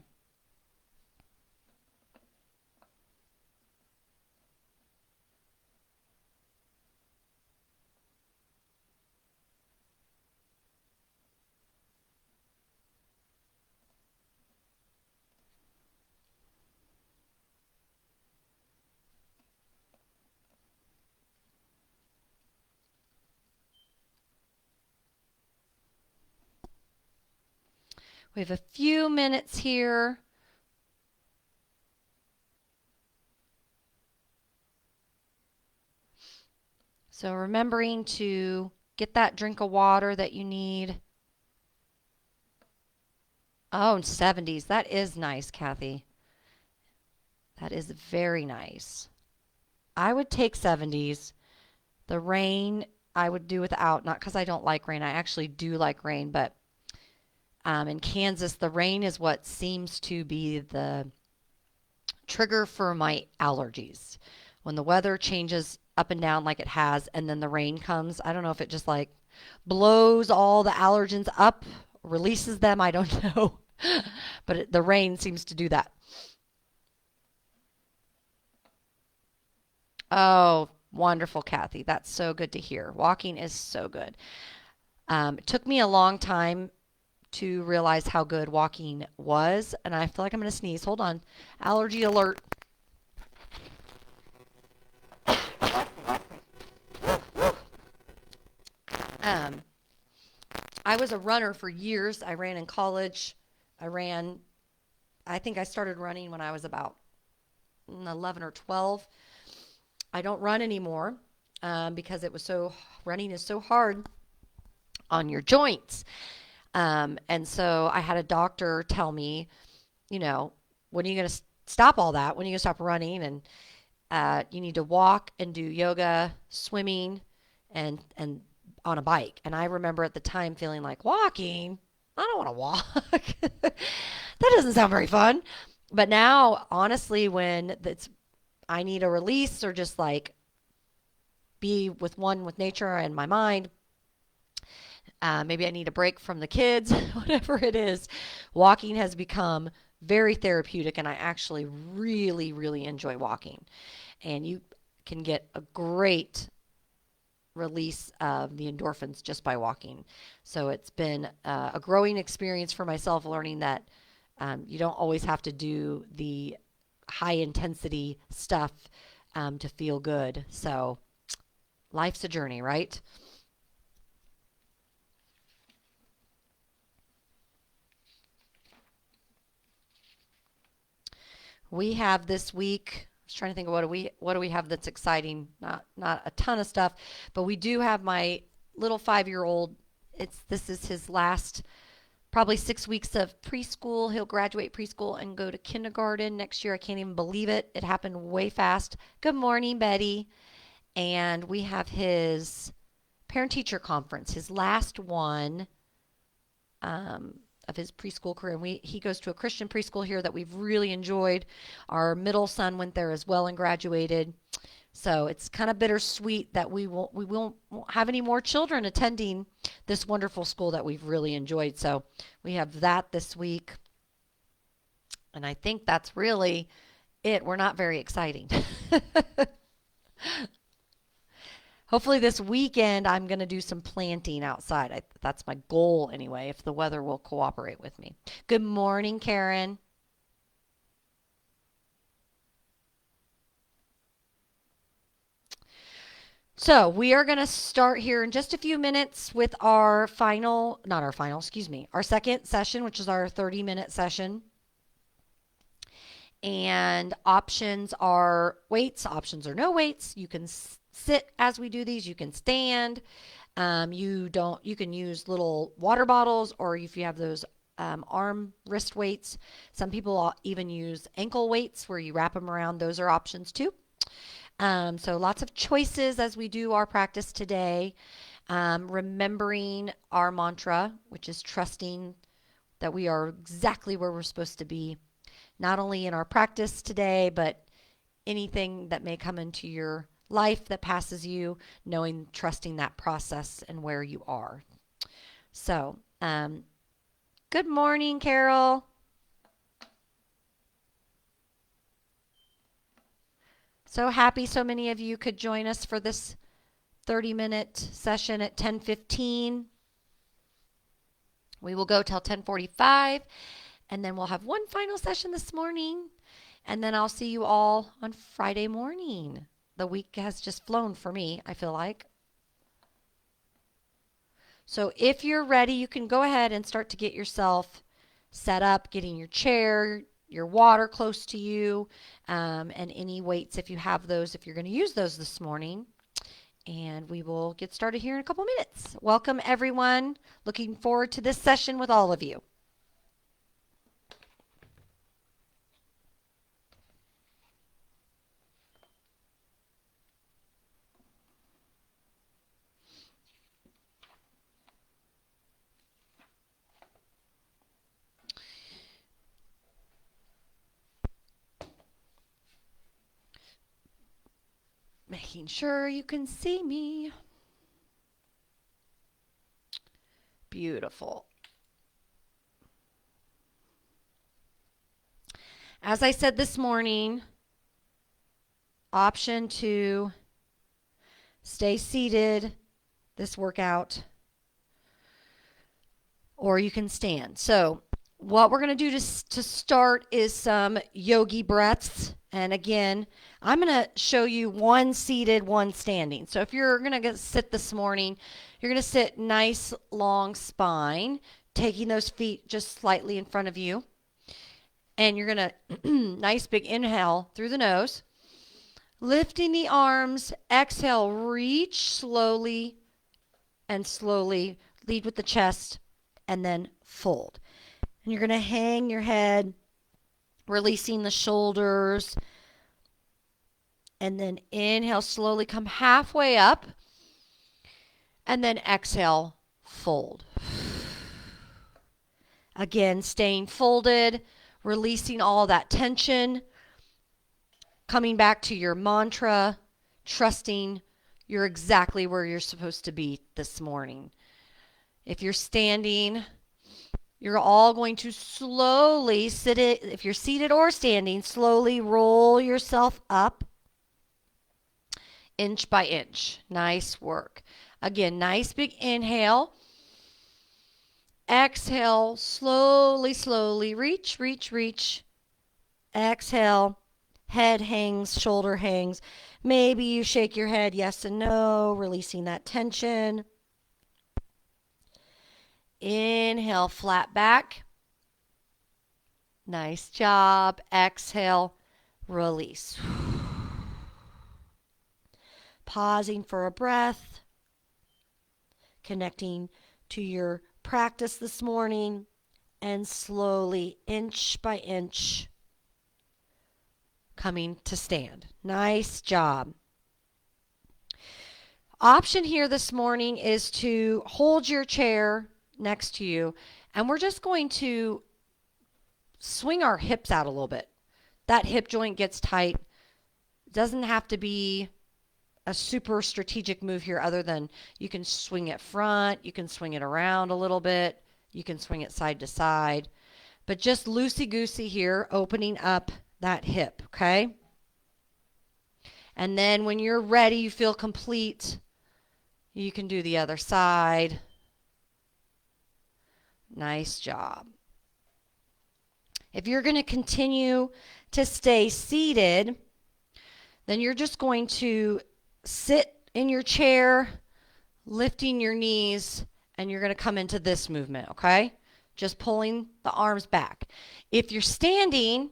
We have a few minutes here. So remembering to get that drink of water that you need. Oh, 70s. That is nice, Kathy. That is very nice. I would take 70s. The rain I would do without, not because I don't like rain. I actually do like rain, but in Kansas, the rain is what seems to be the trigger for my allergies. When the weather changes up and down like it has, and then the rain comes, I don't know if it just like blows all the allergens up, releases them, I don't know. But the rain seems to do that. Oh, wonderful, Kathy. That's so good to hear. Walking is so good. It took me a long time to realize how good walking was, and I feel like I'm going to sneeze. Hold on. Allergy alert. Um, I was a runner for years. I ran in college. I ran, I think I started running when I was about 11 or 12. I don't run anymore because running is so hard on your joints. And so I had a doctor tell me, you know, when are you going to stop all that? When are you going to stop running? And you need to walk and do yoga, swimming, and on a bike. And I remember at the time feeling like walking. I don't want to walk. That doesn't sound very fun. But now, honestly, when it's I need a release or just like be with nature and my mind, maybe I need a break from the kids, whatever it is, walking has become very therapeutic, and I actually really, really enjoy walking. And you can get a great release of the endorphins just by walking. So it's been a growing experience for myself, learning that you don't always have to do the high intensity stuff to feel good. So life's a journey, right? We have this week. I was trying to think of what do we have that's exciting. Not a ton of stuff, but we do have my little 5-year old. This is his last probably 6 weeks of preschool. He'll graduate preschool and go to kindergarten next year. I can't even believe it. It happened way fast. Good morning, Betty. And we have his parent teacher conference, his last one of his preschool career. And he goes to a Christian preschool here that we've really enjoyed. Our middle son went there as well and graduated. So it's kind of bittersweet that we won't have any more children attending this wonderful school that we've really enjoyed. So we have that this week. And I think that's really it. We're not very exciting. Hopefully this weekend I'm going to do some planting outside. That's my goal anyway, if the weather will cooperate with me. Good morning, Karen. So we are going to start here in just a few minutes with our final, not our final, excuse me, our second session, which is our 30-minute session. And options are weights, options are no weights. You can sit as we do these. You can stand. You can use little water bottles, or if you have those arm wrist weights. Some people even use ankle weights where you wrap them around. Those are options too. So lots of choices as we do our practice today. Remembering our mantra, which is trusting that we are exactly where we're supposed to be, not only in our practice today, but anything that may come into your life that passes you, knowing, trusting that process and where you are. So, good morning, Carol. So happy so many of you could join us for this 30-minute session at 10:15. We will go till 10:45, and then we'll have one final session this morning, and then I'll see you all on Friday morning. The week has just flown for me, I feel like. So if you're ready, you can go ahead and start to get yourself set up, getting your chair, your water close to you, and any weights if you have those, if you're going to use those this morning. And we will get started here in a couple minutes. Welcome, everyone. Looking forward to this session with all of you. Making sure you can see me. Beautiful. As I said this morning, option 2, stay seated this workout, or you can stand. So what we're going to do to start is some yogi breaths. And again, I'm going to show you one seated, one standing. So if you're going to sit this morning, you're going to sit nice, long spine, taking those feet just slightly in front of you. And you're going to, nice big inhale through the nose. Lifting the arms, exhale, reach slowly and slowly. Lead with the chest and then fold. And you're going to hang your head, releasing the shoulders. And then inhale, slowly come halfway up. And then exhale, fold. Again, staying folded, releasing all that tension. Coming back to your mantra, trusting you're exactly where you're supposed to be this morning. If you're standing, you're all going to slowly sit it. If you're seated or standing, slowly roll yourself up inch by inch. Nice work. Again, nice big inhale. Exhale, slowly, slowly. Reach, reach, reach. Exhale. Head hangs, shoulder hangs. Maybe you shake your head yes and no, releasing that tension. Inhale, flat back. Nice job. Exhale, release. Pausing for a breath. Connecting to your practice this morning. And slowly, inch by inch, coming to stand. Nice job. Option here this morning is to hold your chair next to you, and we're just going to swing our hips out a little bit. That hip joint gets tight. It doesn't have to be a super strategic move here other than you can swing it front, you can swing it around a little bit, you can swing it side to side. But just loosey-goosey here, opening up that hip, okay? And then when you're ready, you feel complete, you can do the other side. Nice job. If you're going to continue to stay seated, then you're just going to sit in your chair, lifting your knees, and you're going to come into this movement, okay? Just pulling the arms back. If you're standing,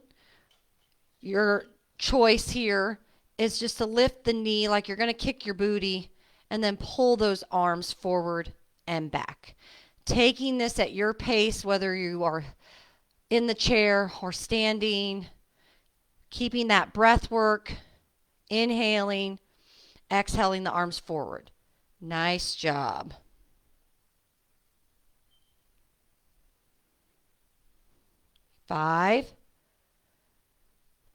your choice here is just to lift the knee like you're going to kick your booty and then pull those arms forward and back. Taking this at your pace, whether you are in the chair or standing, keeping that breath work, inhaling, exhaling the arms forward. Nice job. Five,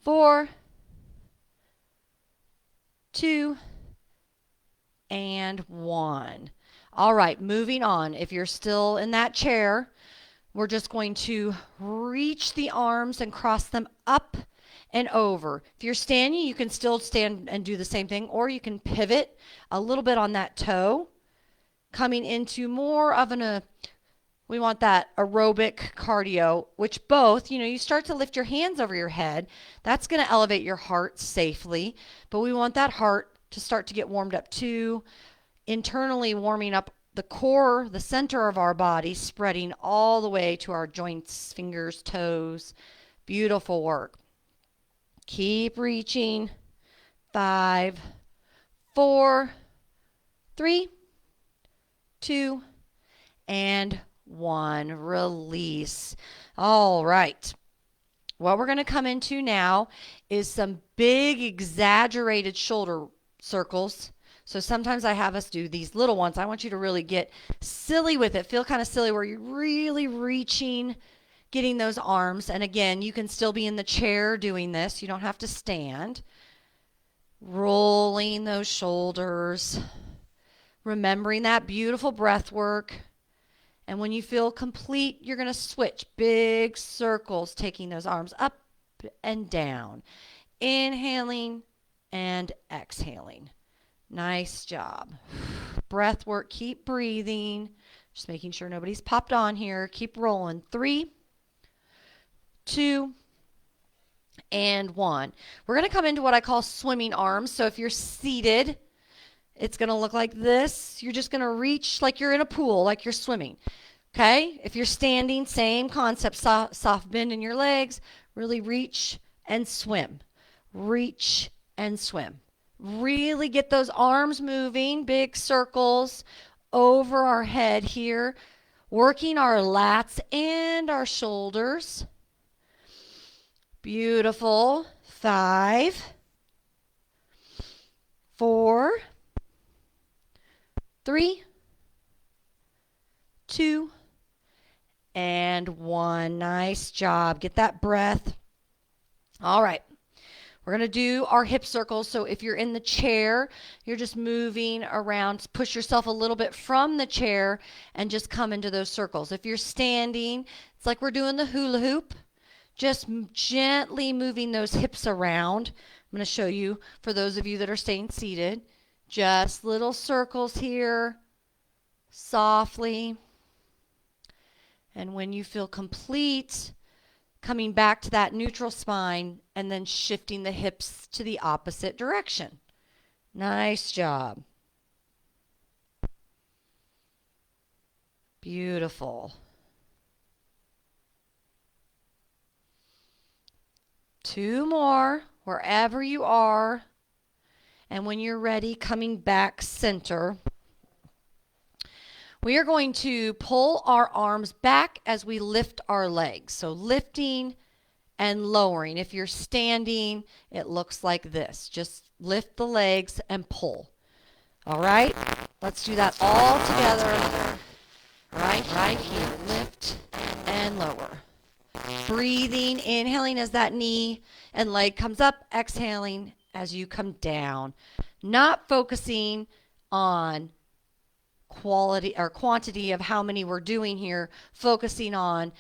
4, 2, and 1. All right, moving on. If you're still in that chair, we're just going to reach the arms and cross them up and over. If you're standing, you can still stand and do the same thing, or you can pivot a little bit on that toe, coming into more of we want that aerobic cardio, which both, you start to lift your hands over your head. That's going to elevate your heart safely, but we want that heart to start to get warmed up too, internally warming up the core, the center of our body, spreading all the way to our joints, fingers, toes. Beautiful work. Keep reaching. 5, 4, 3, 2, and 1. Release. All right. What we're going to come into now is some big exaggerated shoulder circles. So sometimes I have us do these little ones. I want you to really get silly with it. Feel kind of silly where you're really reaching, getting those arms. And again, you can still be in the chair doing this. You don't have to stand. Rolling those shoulders. Remembering that beautiful breath work. And when you feel complete, you're going to switch big circles, taking those arms up and down. Inhaling and exhaling. Nice job. Breath work. Keep breathing. Just making sure nobody's popped on here. Keep rolling. 3, 2, and 1. We're going to come into what I call swimming arms. So if you're seated, it's going to look like this. You're just going to reach like you're in a pool, like you're swimming. Okay? If you're standing, same concept. Soft bend in your legs. Really reach and swim. Reach and swim. Really get those arms moving. Big circles over our head here. Working our lats and our shoulders. Beautiful. 5, 4, 3, 2, and 1. Nice job. Get that breath. All right. We're going to do our hip circles. So if you're in the chair, you're just moving around. Push yourself a little bit from the chair and just come into those circles. If you're standing, it's like we're doing the hula hoop. Just gently moving those hips around. I'm going to show you for those of you that are staying seated. Just little circles here, softly. And when you feel complete, coming back to that neutral spine and then shifting the hips to the opposite direction. Nice job. Beautiful. 2 more, wherever you are. And when you're ready, coming back center. We are going to pull our arms back as we lift our legs. So lifting and lowering. If you're standing, it looks like this. Just lift the legs and pull. All right? Let's do that all together. Right here. Lift and lower. Breathing, inhaling as that knee and leg comes up, exhaling as you come down, not focusing on quality or quantity of how many we're doing here, focusing on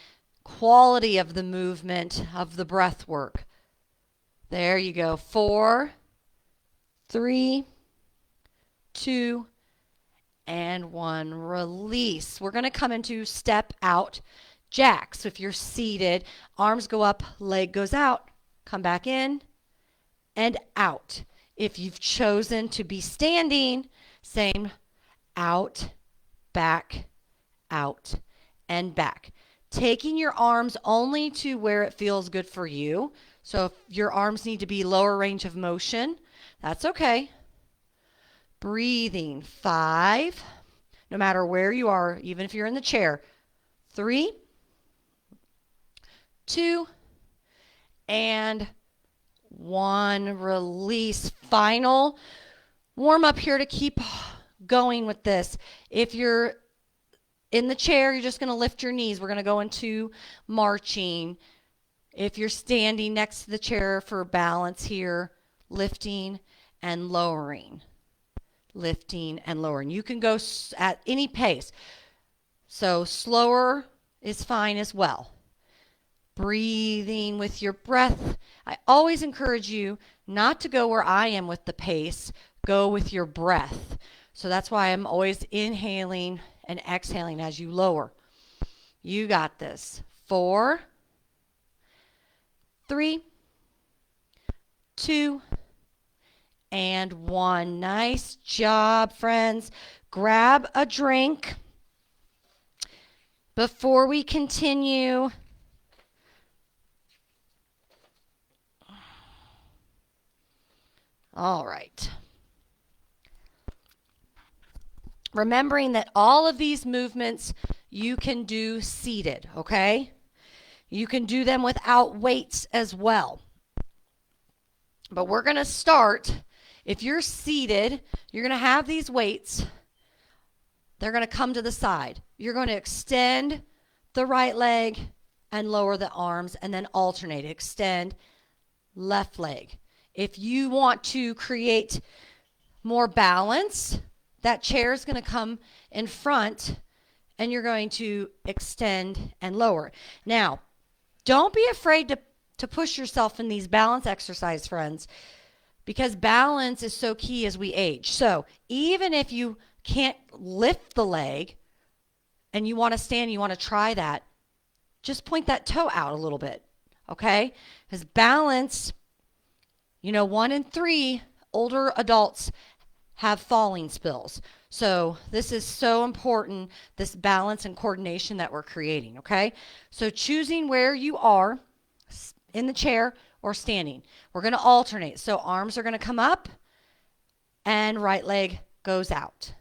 quality of the movement of the breath work. There you go. 4, 3, 2, and 1. Release. We're going to come into step out jack. So if you're seated, arms go up, leg goes out, come back in and out. If you've chosen to be standing, same, out, back, out, and back. Taking your arms only to where it feels good for you. So if your arms need to be lower range of motion, that's okay. Breathing. 5, no matter where you are, even if you're in the chair. 3, 2, and 1. Release. Final warm up here to keep going with this. If you're in the chair, you're just going to lift your knees. We're going to go into marching. If you're standing next to the chair for balance here, lifting and lowering. Lifting and lowering. You can go at any pace. So slower is fine as well. Breathing with your breath. I always encourage you not to go where I am with the pace. Go with your breath. So that's why I'm always inhaling and exhaling as you lower. You got this. 4, 3, 2, and 1. Nice job, friends. Grab a drink before we continue. All right. Remembering that all of these movements you can do seated, okay? You can do them without weights as well. But we're going to start, if you're seated, you're going to have these weights. They're going to come to the side. You're going to extend the right leg and lower the arms and then alternate. Extend left leg. If you want to create more balance, that chair is going to come in front and you're going to extend and lower. Now, don't be afraid to push yourself in these balance exercise, friends, because balance is so key as we age. So even if you can't lift the leg and you want to stand, you want to try that, just point that toe out a little bit, okay? Because balance, 1 in 3 older adults have falling spills. So this is so important, this balance and coordination that we're creating, okay? So choosing where you are, in the chair or standing. We're going to alternate. So arms are going to come up and right leg goes out.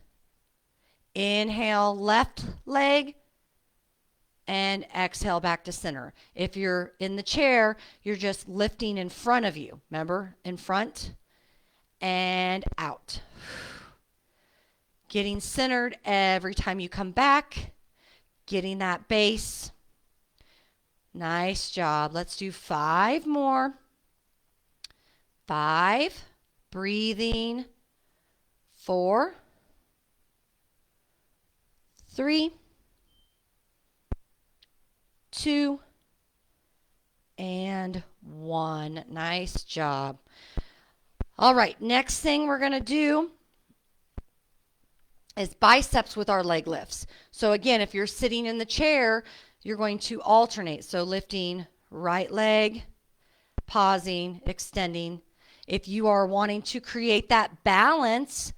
Inhale, left leg, and exhale back to center. If you're in the chair, you're just lifting in front of you. Remember, in front and out. Getting centered every time you come back. Getting that base. Nice job. Let's do 5 more. 5. Breathing. 4. 3. 2. And 1. Nice job. All right, next thing we're going to do is biceps with our leg lifts. So again, if you're sitting in the chair, you're going to alternate. So lifting right leg, pausing, extending. If you are wanting to create that balance,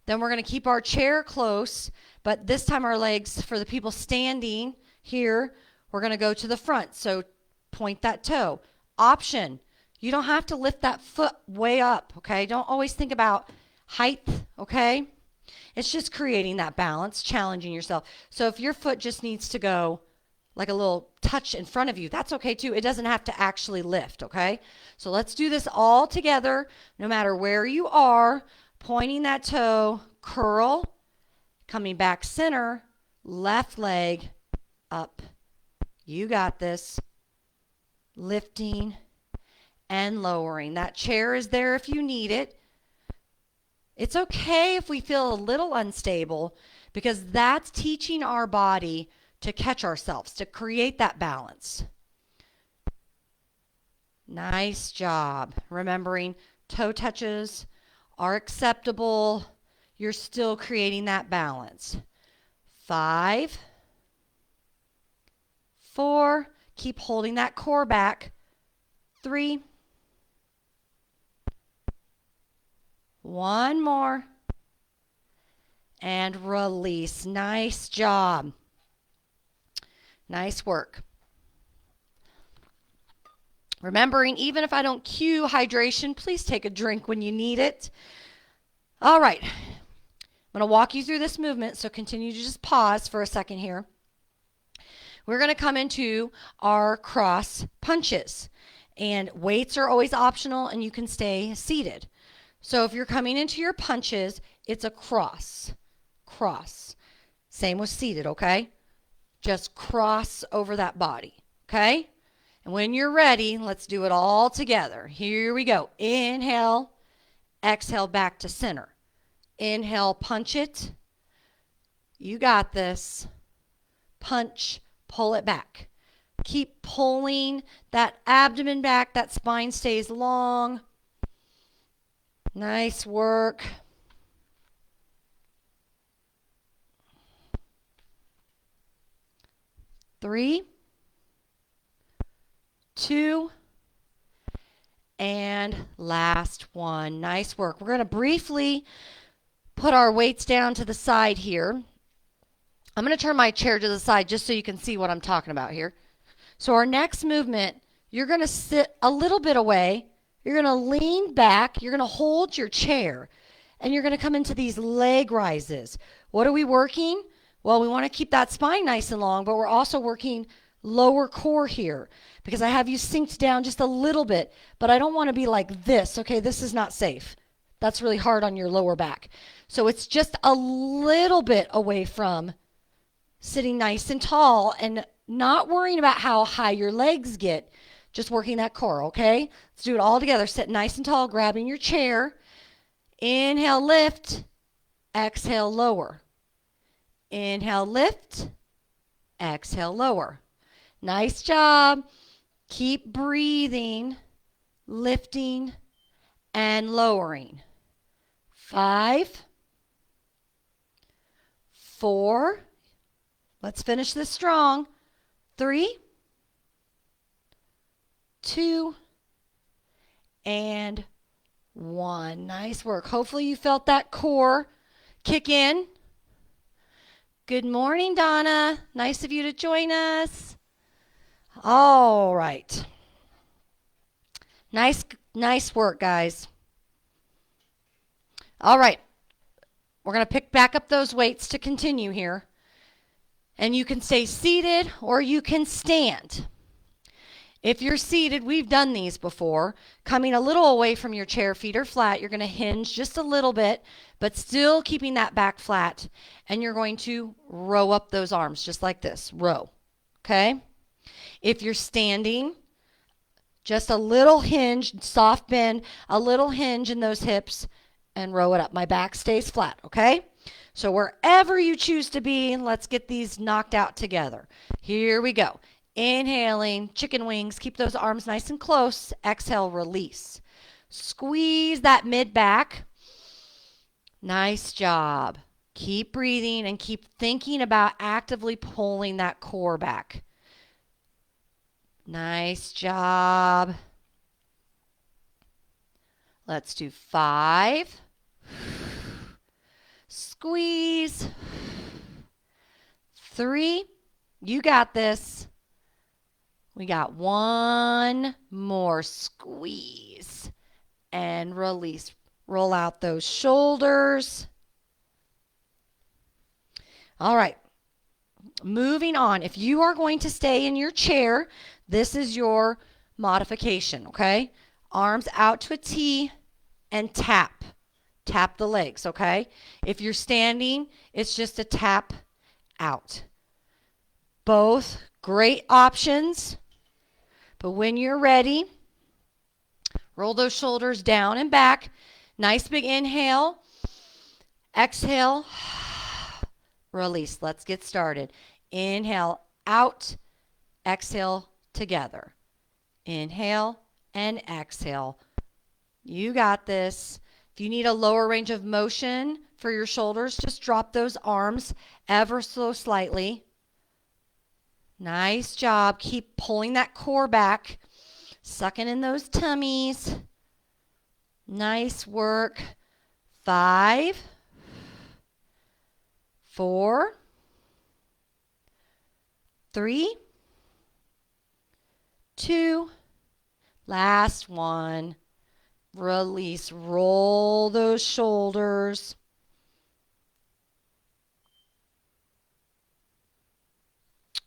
then we're going to keep our chair close, but this time our legs, for the people standing here, we're going to go to the front. So point that toe. Option. You don't have to lift that foot way up, okay? Don't always think about height, okay? It's just creating that balance, challenging yourself. So if your foot just needs to go like a little touch in front of you, that's okay too. It doesn't have to actually lift, okay? So let's do this all together, no matter where you are, pointing that toe, curl, coming back center, left leg up. You got this. Lifting and lowering. That chair is there if you need it. It's okay if we feel a little unstable because that's teaching our body to catch ourselves, to create that balance. Nice job. Remembering toe touches are acceptable. You're still creating that balance. 5, 4, keep holding that core back. 3, 1 more, and release. Nice job. Nice work. Remembering, even if I don't cue hydration, please take a drink when you need it. All right. I'm going to walk you through this movement, so continue to just pause for a second here. We're going to come into our cross punches. And weights are always optional, and you can stay seated. So if you're coming into your punches, it's a cross. Cross. Same with seated, okay? Just cross over that body, okay? And when you're ready, let's do it all together. Here we go. Inhale, exhale back to center. Inhale, punch it. You got this. Punch, pull it back. Keep pulling that abdomen back. That spine stays long. Nice work. Three, 2, and last one. Nice work. We're going to briefly put our weights down to the side here. I'm going to turn my chair to the side just so you can see what I'm talking about here. So our next movement, you're going to sit a little bit away. You're going to lean back. You're going to hold your chair. And you're going to come into these leg rises. What are we working? Well, we want to keep that spine nice and long, but we're also working lower core here because I have you synced down just a little bit, but I don't want to be like this. Okay, this is not safe. That's really hard on your lower back. So it's just a little bit away from sitting nice and tall and not worrying about how high your legs get, just working that core, okay? Let's do it all together. Sit nice and tall, grabbing your chair. Inhale, lift. Exhale, lower. Inhale, lift. Exhale, lower. Nice job. Keep breathing, lifting, and lowering. 5, 4. Let's finish this strong. 3, 2, and 1. Nice work. Hopefully you felt that core kick in. Good morning, Donna. Nice of you to join us. All right. Nice work, guys. All right. We're going to pick back up those weights to continue here. And you can stay seated or you can stand. If you're seated, we've done these before. Coming a little away from your chair, feet are flat. You're going to hinge just a little bit, but still keeping that back flat. And you're going to row up those arms just like this. Row. Okay? If you're standing, just a little hinge, soft bend, a little hinge in those hips, and row it up. My back stays flat, okay? So wherever you choose to be, let's get these knocked out together. Here we go. Inhaling, chicken wings. Keep those arms nice and close. Exhale, release. Squeeze that mid back. Nice job. Keep breathing and keep thinking about actively pulling that core back. Nice job. Let's do 5. Squeeze. 3. You got this. We got 1 more. Squeeze and release. Roll out those shoulders. All right. Moving on. If you are going to stay in your chair, this is your modification, okay? Arms out to a T and tap. Tap the legs, okay? If you're standing, it's just a tap out. Both great options. But when you're ready, Roll those shoulders down and back. Nice big inhale. Exhale. Release. Let's get started. Inhale out. Exhale together. Inhale and exhale. You got this. If you need a lower range of motion for your shoulders, just drop those arms ever so slightly. Nice job. Keep pulling that core back. Sucking in those tummies. Nice work. 5, 4, 3, 2, last one. Release. Roll those shoulders.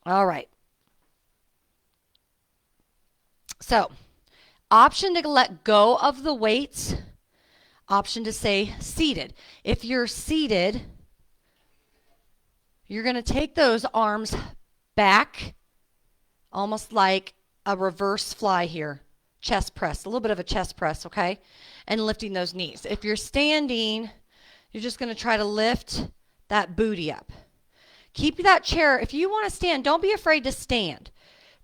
All right. So, option to let go of the weights. Option to stay seated. If you're seated, you're going to take those arms back, almost like a reverse fly here. Chest press, a little bit of a chest press, okay? And lifting those knees. If you're standing, you're just going to try to lift that booty up. Keep that chair. If you want to stand, don't be afraid to stand.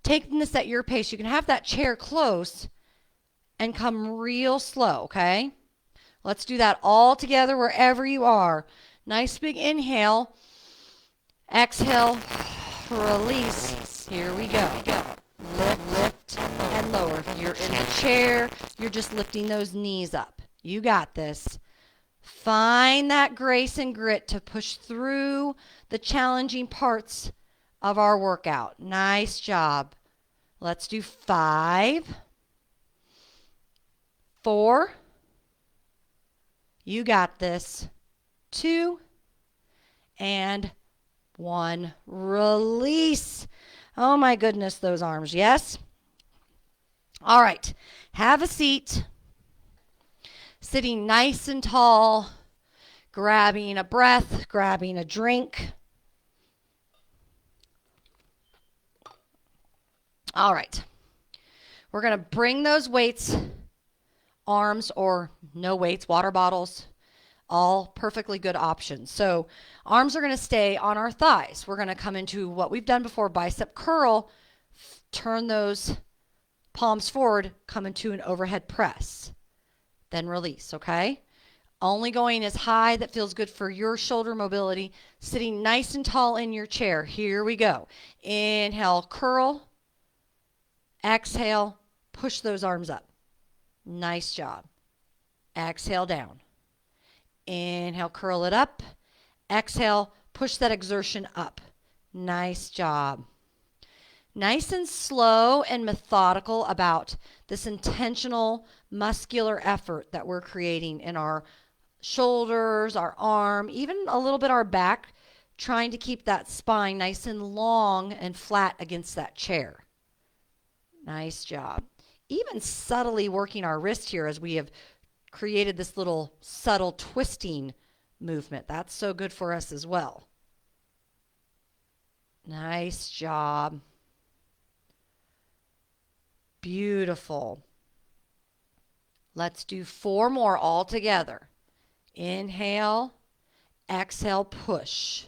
Take this at your pace. You can have that chair close and come real slow, okay? Let's do that all together wherever you are. Nice big inhale. Exhale. Release. Here we go. Lift, and lower. If you're in the chair, you're just lifting those knees up. You got this. Find that grace and grit to push through the challenging parts of our workout. Nice job. Let's do 5, 4. You got this. 2 and 1. Release. Oh my goodness, those arms. Yes? All right. Have a seat. Sitting nice and tall. Grabbing a breath. Grabbing a drink. All right. We're going to bring those weights, arms or no weights, water bottles, all perfectly good options. So arms are going to stay on our thighs. We're going to come into what we've done before, bicep curl, turn those palms forward, come into an overhead press, then release, okay? Only going as high that feels good for your shoulder mobility, sitting nice and tall in your chair. Here we go. Inhale, curl. Exhale, push those arms up. Nice job. Exhale down. Inhale, curl it up. Exhale, push that exertion up. Nice job. Nice and slow and methodical about this intentional muscular effort that we're creating in our shoulders, our arm, even a little bit our back, trying to keep that spine nice and long and flat against that chair. Nice job. Even subtly working our wrist here as we have created this little subtle twisting movement. That's so good for us as well. Nice job. Beautiful. Let's do 4 more all together. Inhale, exhale, push.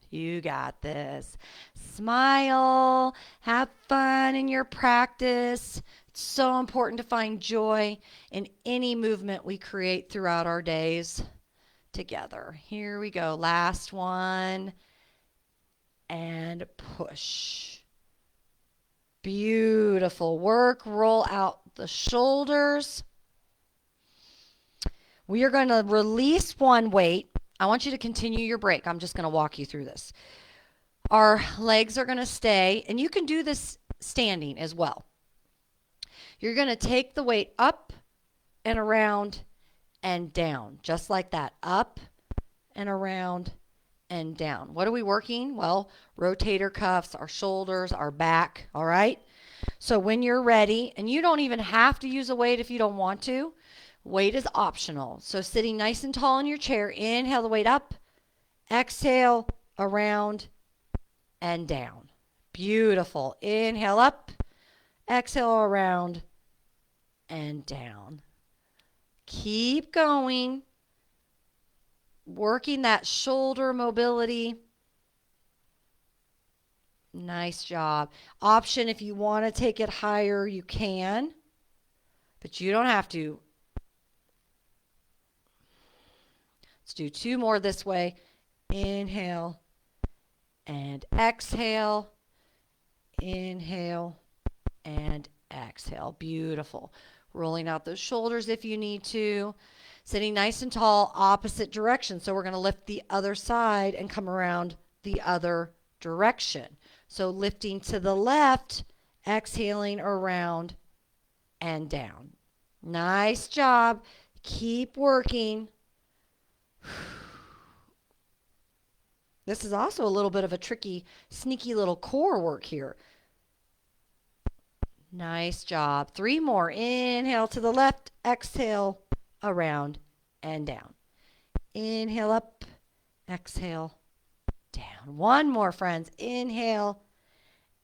You got this. Smile. Have fun in your practice. It's so important to find joy in any movement we create throughout our days together. Here we go. Last one. And push. Beautiful work. Roll out the shoulders. We are going to release one weight. I want you to continue your break. I'm just going to walk you through this. Our legs are going to stay, and you can do this standing as well. You're going to take the weight up and around and down, just like that. Up and around and down. What are we working? Well, rotator cuffs, our shoulders, our back, all right? So when you're ready, and you don't even have to use a weight if you don't want to. Weight is optional. So sitting nice and tall in your chair, inhale the weight up, exhale, around, and down. Beautiful. Inhale up, Exhale around and down. Keep going. Working that shoulder mobility. Nice job. Option, if you want to take it higher, you can, but you don't have to. Let's do 2 more this way. Inhale and exhale. Inhale and exhale. Beautiful. Rolling out those shoulders if you need to. Sitting nice and tall, opposite direction. So we're going to lift the other side and come around the other direction. So lifting to the left, exhaling around and down. Nice job. Keep working. This is also a little bit of a tricky, sneaky little core work here. Nice job. 3 more. Inhale to the left, exhale around and down. Inhale up, exhale down. 1 more, friends. Inhale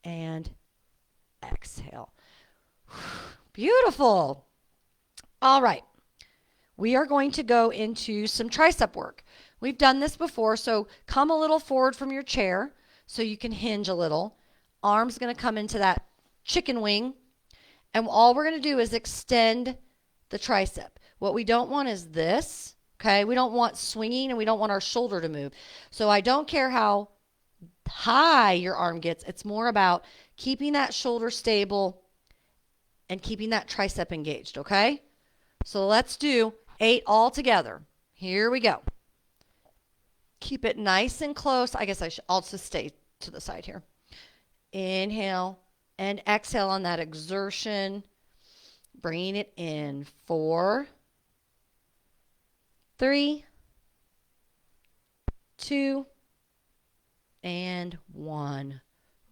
and exhale. Beautiful. All right. We are going to go into some tricep work. We've done this before, so come a little forward from your chair so you can hinge a little. Arms going to come into that chicken wing, and all we're going to do is extend the tricep. What we don't want is this, okay? We don't want swinging, and we don't want our shoulder to move. So I don't care how high your arm gets. It's more about keeping that shoulder stable and keeping that tricep engaged, okay? So let's do 8 all together. Here we go. Keep it nice and close. I guess I'll just stay to the side here. Inhale and exhale on that exertion. Bringing it in. 4, 3, 2, and 1.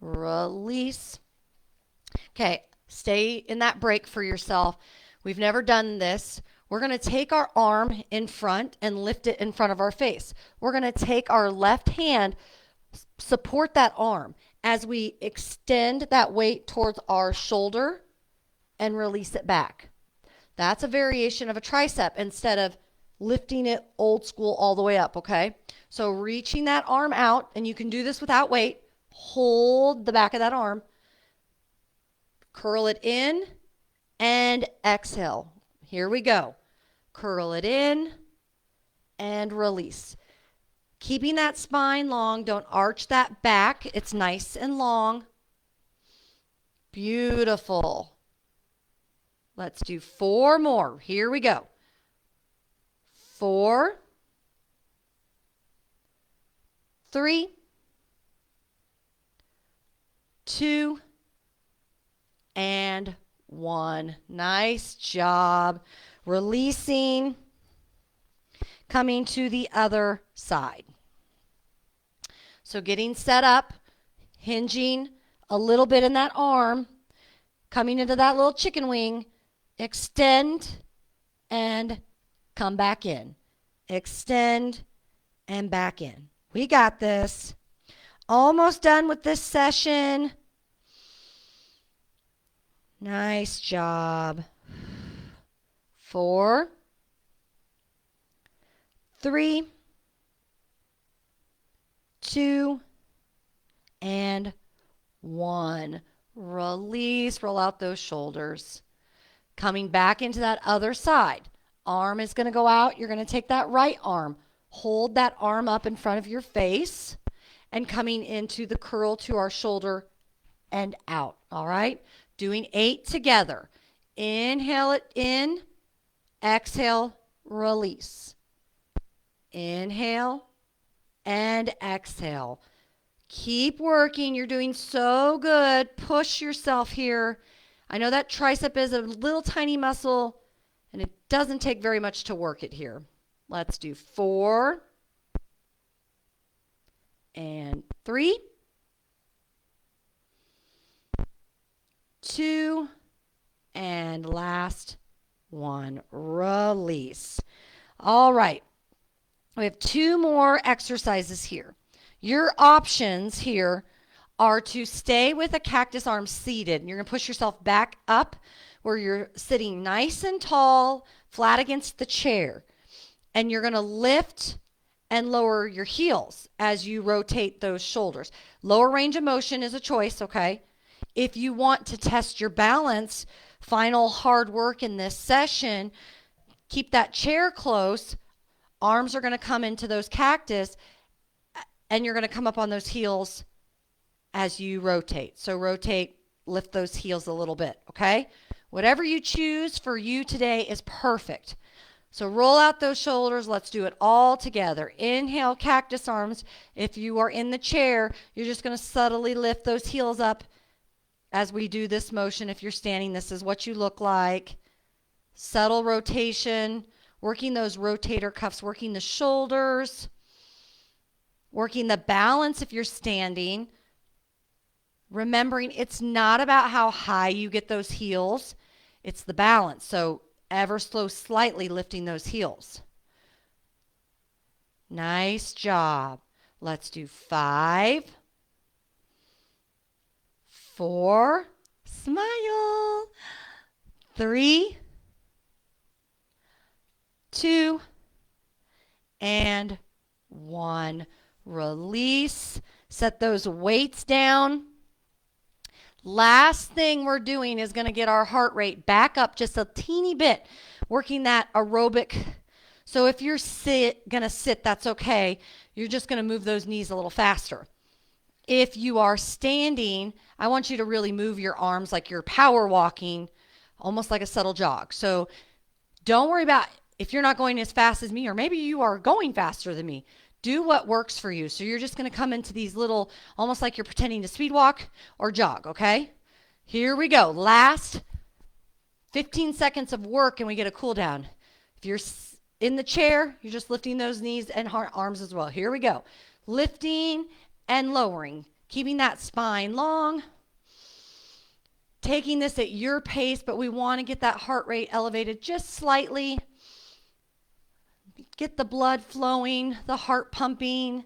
Release. Okay, stay in that break for yourself. We've never done this. We're going to take our arm in front and lift it in front of our face. We're going to take our left hand, support that arm as we extend that weight towards our shoulder and release it back. That's a variation of a tricep instead of lifting it old school all the way up, okay? So reaching that arm out, and you can do this without weight. Hold the back of that arm. Curl it in and exhale. Here we go. Curl it in and release. Keeping that spine long. Don't arch that back. It's nice and long. Beautiful. Let's do 4 more. Here we go. 4, 3, 2, and 1. Nice job. Releasing. Coming to the other side. So getting set up, hinging a little bit in that arm, coming into that little chicken wing, extend and come back in. Extend and back in. We got this. Almost done with this session. Nice job. 4, 3, 2, and 1. Release. Roll out those shoulders. Coming back into that other side. Arm is going to go out. You're going to take that right arm. Hold that arm up in front of your face and coming into the curl to our shoulder and out. All right? Doing 8 together. Inhale it in. Exhale, release. Inhale and exhale. Keep working. You're doing so good. Push yourself here. I know that tricep is a little tiny muscle, and it doesn't take very much to work it here. Let's do 4 and 3, 2, and last 1. Release. All right. We have 2 more exercises here. Your options here are to stay with a cactus arm seated. And you're going to push yourself back up where you're sitting nice and tall, flat against the chair. And you're going to lift and lower your heels as you rotate those shoulders. Lower range of motion is a choice, okay? If you want to test your balance, final hard work in this session, keep that chair close. Arms are going to come into those cactus, and you're going to come up on those heels as you rotate. So rotate, lift those heels a little bit, okay? Whatever you choose for you today is perfect. So roll out those shoulders. Let's do it all together. Inhale, cactus arms. If you are in the chair, you're just going to subtly lift those heels up as we do this motion. If you're standing, this is what you look like. Subtle rotation, working those rotator cuffs, working the shoulders, working the balance if you're standing. Remembering it's not about how high you get those heels, it's the balance. So ever slow, slightly lifting those heels. Nice job. Let's do 5, 4, smile, 3, 2, and 1. Release. Set those weights down. Last thing we're doing is going to get our heart rate back up just a teeny bit, working that aerobic. So if you're going to sit, that's okay. You're just going to move those knees a little faster. If you are standing, I want you to really move your arms like you're power walking, almost like a subtle jog. So don't worry about if you're not going as fast as me, or maybe you are going faster than me. Do what works for you. So you're just going to come into these little, almost like you're pretending to speed walk or jog, okay? Here we go. Last 15 seconds of work and we get a cool down. If you're in the chair, you're just lifting those knees and arms as well. Here we go. Lifting and lowering, keeping that spine long. Taking this at your pace, but we want to get that heart rate elevated just slightly. Get the blood flowing, the heart pumping.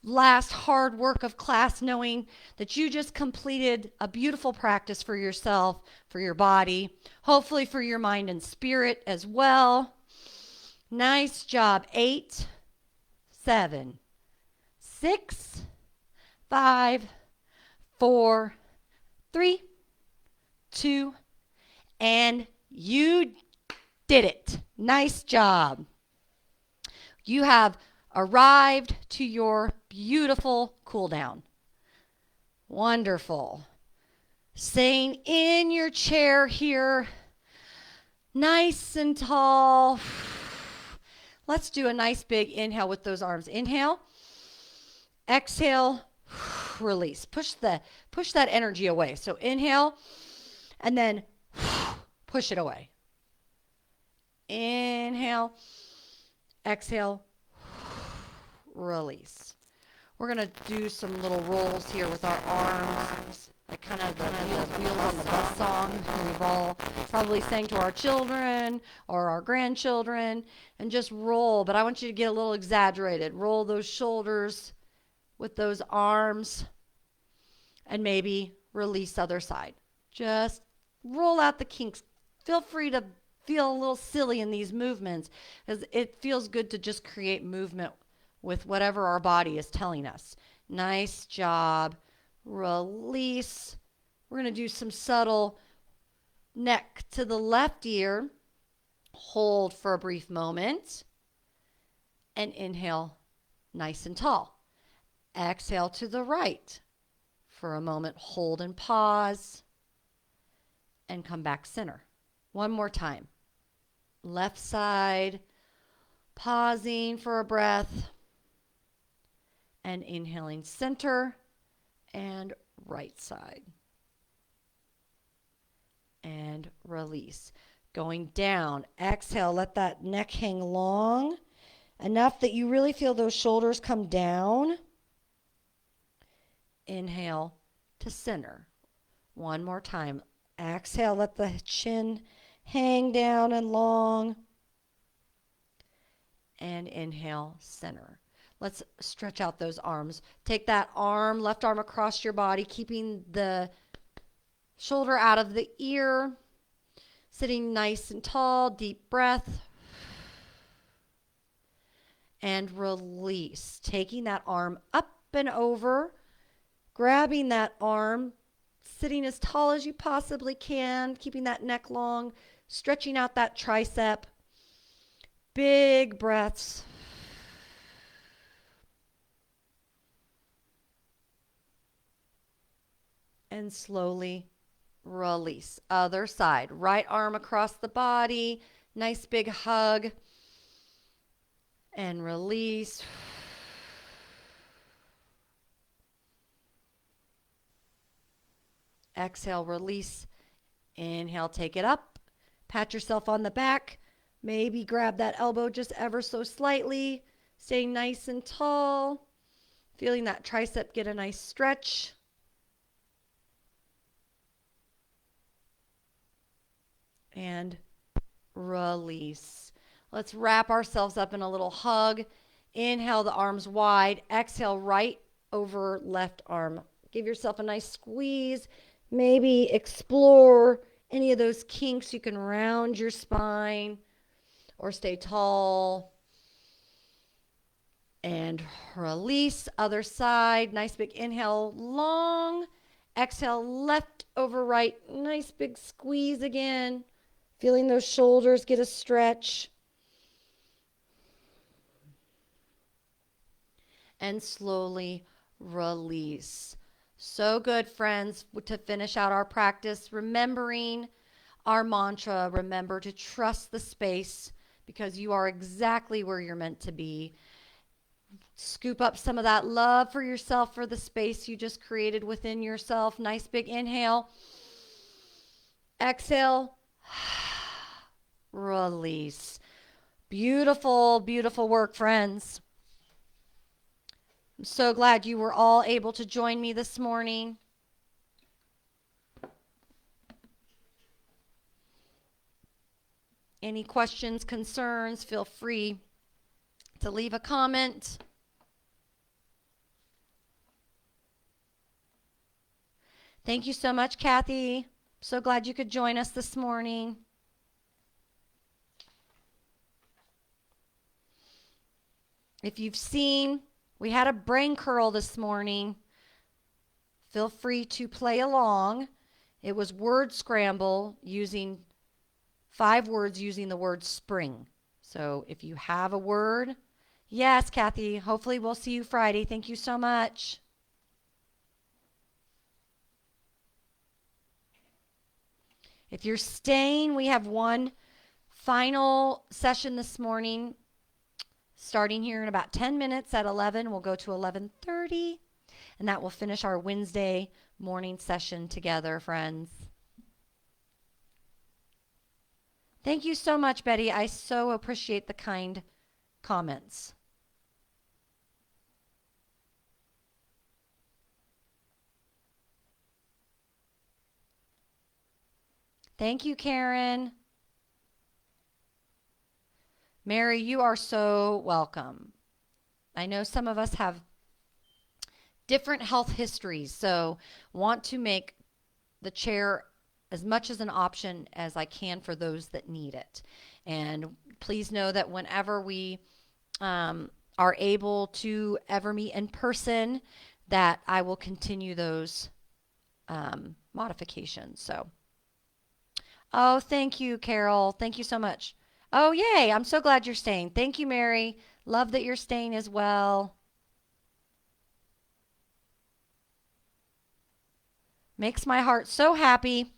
Last hard work of class, knowing that you just completed a beautiful practice for yourself, for your body, hopefully for your mind and spirit as well. Nice job. 8, 7, 6, 5, 4, 3, 2, and you did it. Nice job. You have arrived to your beautiful cool down. Wonderful. Staying in your chair here, nice and tall. Let's do a nice big inhale with those arms. Inhale, exhale, release. Push that energy away. So inhale and then push it away. Inhale, exhale, release. We're going to do some little rolls here with our arms, like kind of the wheels on the bus song we've all probably sang to our children or our grandchildren, and just roll. But I want you to get a little exaggerated. Roll those shoulders with those arms and maybe release other side. Just roll out the kinks. Feel free to feel a little silly in these movements, because it feels good to just create movement with whatever our body is telling us. Nice job. Release. We're going to do some subtle neck to the left ear. Hold for a brief moment. And inhale nice and tall. Exhale to the right for a moment. Hold and pause. And come back center. One more time. Left side, pausing for a breath, and inhaling center, and right side. And release. Going down, exhale, let that neck hang long, enough that you really feel those shoulders come down. Inhale to center. One more time. Exhale, let the chin hang down and long. And inhale, center. Let's stretch out those arms. Take that arm, left arm across your body, keeping the shoulder out of the ear. Sitting nice and tall, deep breath. And release. Taking that arm up and over, grabbing that arm, sitting as tall as you possibly can, keeping that neck long, stretching out that tricep. Big breaths. And slowly release. Other side. Right arm across the body. Nice big hug. And release. Exhale, release. Inhale, take it up. Pat yourself on the back. Maybe grab that elbow just ever so slightly. Staying nice and tall. Feeling that tricep get a nice stretch. And release. Let's wrap ourselves up in a little hug. Inhale, the arms wide. Exhale, right over left arm. Give yourself a nice squeeze. Maybe explore any of those kinks. You can round your spine or stay tall. And release. Other side. Nice big inhale, long. Exhale, left over right. Nice big squeeze again. Feeling those shoulders get a stretch. And slowly release. So good, friends, to finish out our practice, remembering our mantra. Remember to trust the space because you are exactly where you're meant to be. Scoop up some of that love for yourself, for the space you just created within yourself. Nice big inhale. Exhale. Release. Beautiful, beautiful work, friends. I'm so glad you were all able to join me this morning. Any questions, concerns, feel free to leave a comment. Thank you so much, Kathy. So glad you could join us this morning. If you've seen, we had a brain curl this morning. Feel free to play along. It was word scramble using 5 words using the word spring. So if you have a word, yes, Kathy, hopefully we'll see you Friday. Thank you so much. If you're staying, we have one final session this morning. Starting here in about 10 minutes at 11, we'll go to 11:30, and that will finish our Wednesday morning session together, friends. Thank you so much, Betty. I so appreciate the kind comments. Thank you, Karen. Mary, you are so welcome. I know some of us have different health histories, so want to make the chair as much as an option as I can for those that need it. And please know that whenever we are able to ever meet in person, that I will continue those modifications. So, oh, thank you, Carol. Thank you so much. Oh, yay. I'm so glad you're staying. Thank you, Mary. Love that you're staying as well. Makes my heart so happy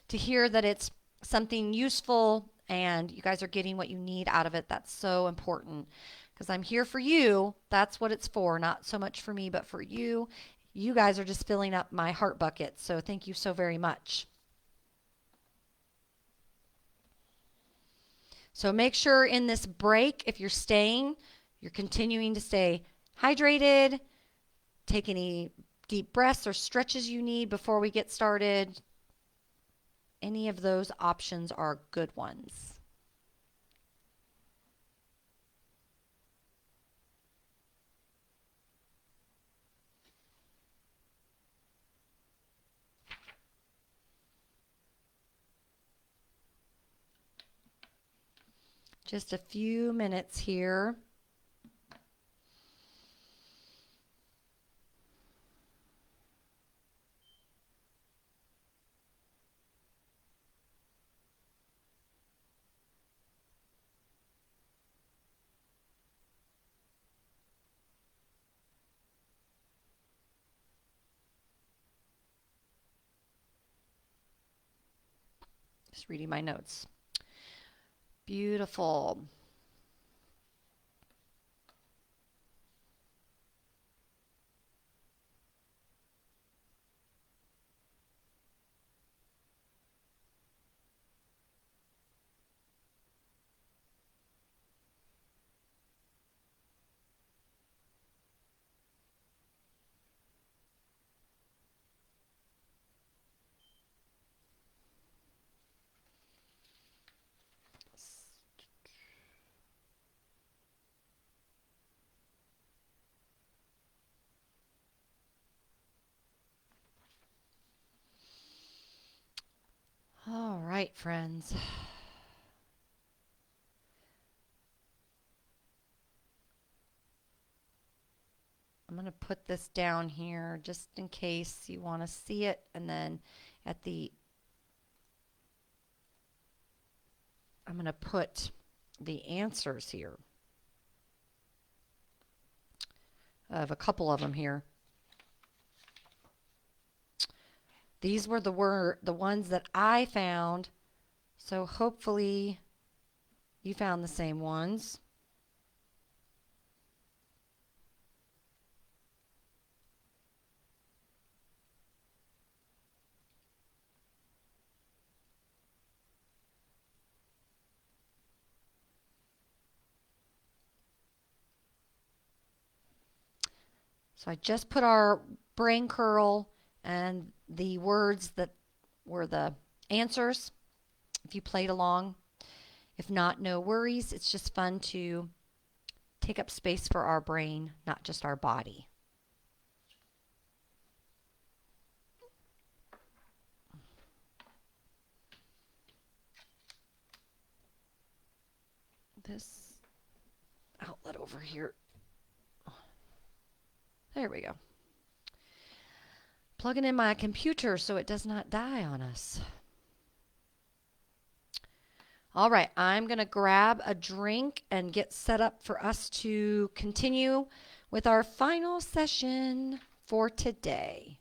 to hear that it's something useful and you guys are getting what you need out of it. That's so important because I'm here for you. That's what it's for. Not so much for me, but for you. You guys are just filling up my heart bucket. So thank you so very much. So make sure in this break, if you're staying, you're continuing to stay hydrated. Take any deep breaths or stretches you need before we get started. Any of those options are good ones. Just a few minutes here. Just reading my notes. Beautiful. All right, friends. I'm going to put this down here just in case you want to see it. And then at the, I'm going to put the answers here. I have a couple of them here. These were the ones that I found. So hopefully you found the same ones. So I just put our brain curl and the words that were the answers if you played along. If not, no worries. It's just fun to take up space for our brain, not just our body. This outlet over here. There we go. Plugging in my computer so it does not die on us. All right, I'm going to grab a drink and get set up for us to continue with our final session for today.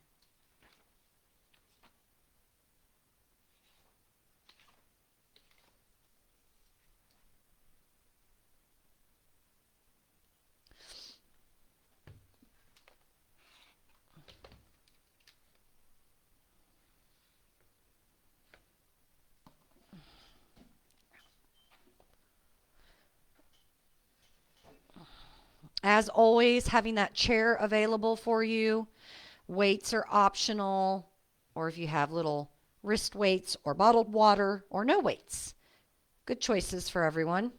As always, having that chair available for you. Weights are optional, or if you have little wrist weights or bottled water or no weights. Good choices for everyone.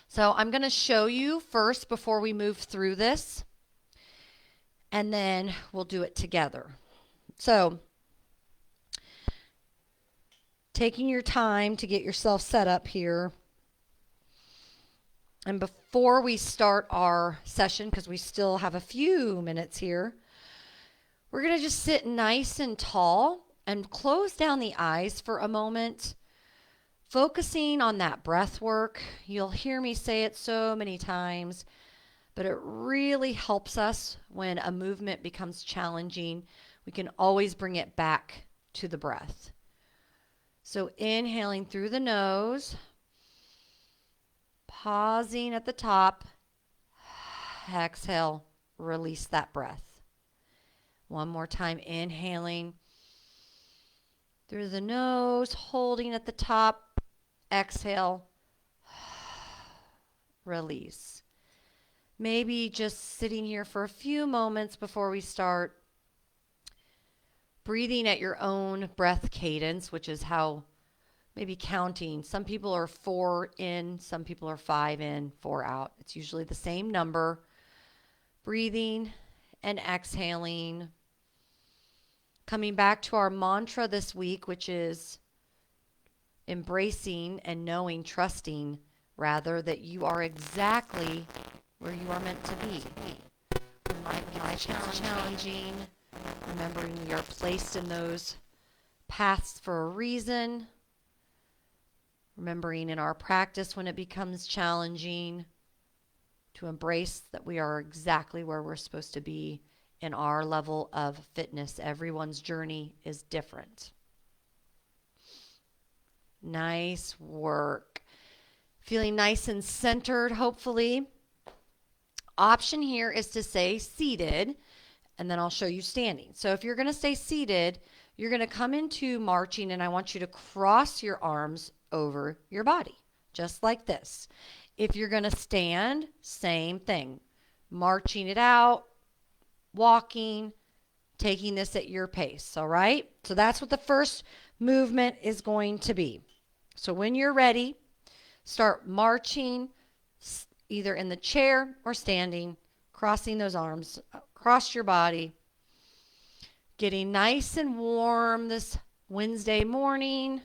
So I'm going to show you first before we move through this, and then we'll do it together. So taking your time to get yourself set up here. And before we start our session, because we still have a few minutes here, we're going to just sit nice and tall and close down the eyes for a moment, focusing on that breath work. You'll hear me say it so many times, but it really helps us when a movement becomes challenging. We can always bring it back to the breath. So inhaling through the nose, pausing at the top, exhale, release that breath. One more time, inhaling through the nose, holding at the top, exhale, release. Maybe just sitting here for a few moments before we start. Breathing at your own breath cadence, which is how maybe counting. Some people are 4 in, some people are 5 in, 4 out. It's usually the same number. Breathing and exhaling. Coming back to our mantra this week, which is embracing and knowing, trusting, rather, that you are exactly where you are meant to be. Life is challenging. Remembering we are placed in those paths for a reason. Remembering in our practice when it becomes challenging to embrace that we are exactly where we're supposed to be in our level of fitness. Everyone's journey is different. Nice work. Feeling nice and centered, hopefully. Option here is to stay seated, and then I'll show you standing. So if you're going to stay seated, you're going to come into marching, and I want you to cross your arms over your body, just like this. If you're going to stand, same thing. Marching it out, walking, taking this at your pace, all right? So that's what the first movement is going to be. So when you're ready, start marching either in the chair or standing, crossing those arms across your body, getting nice and warm this Wednesday morning,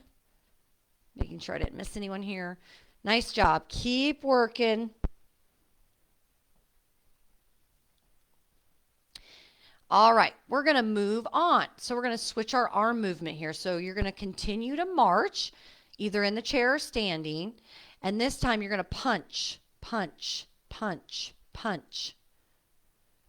making sure I didn't miss anyone here. Nice job. Keep working. All right, we're going to move on. So we're going to switch our arm movement here. So you're going to continue to march, either in the chair or standing. And this time you're going to punch, punch, punch, punch.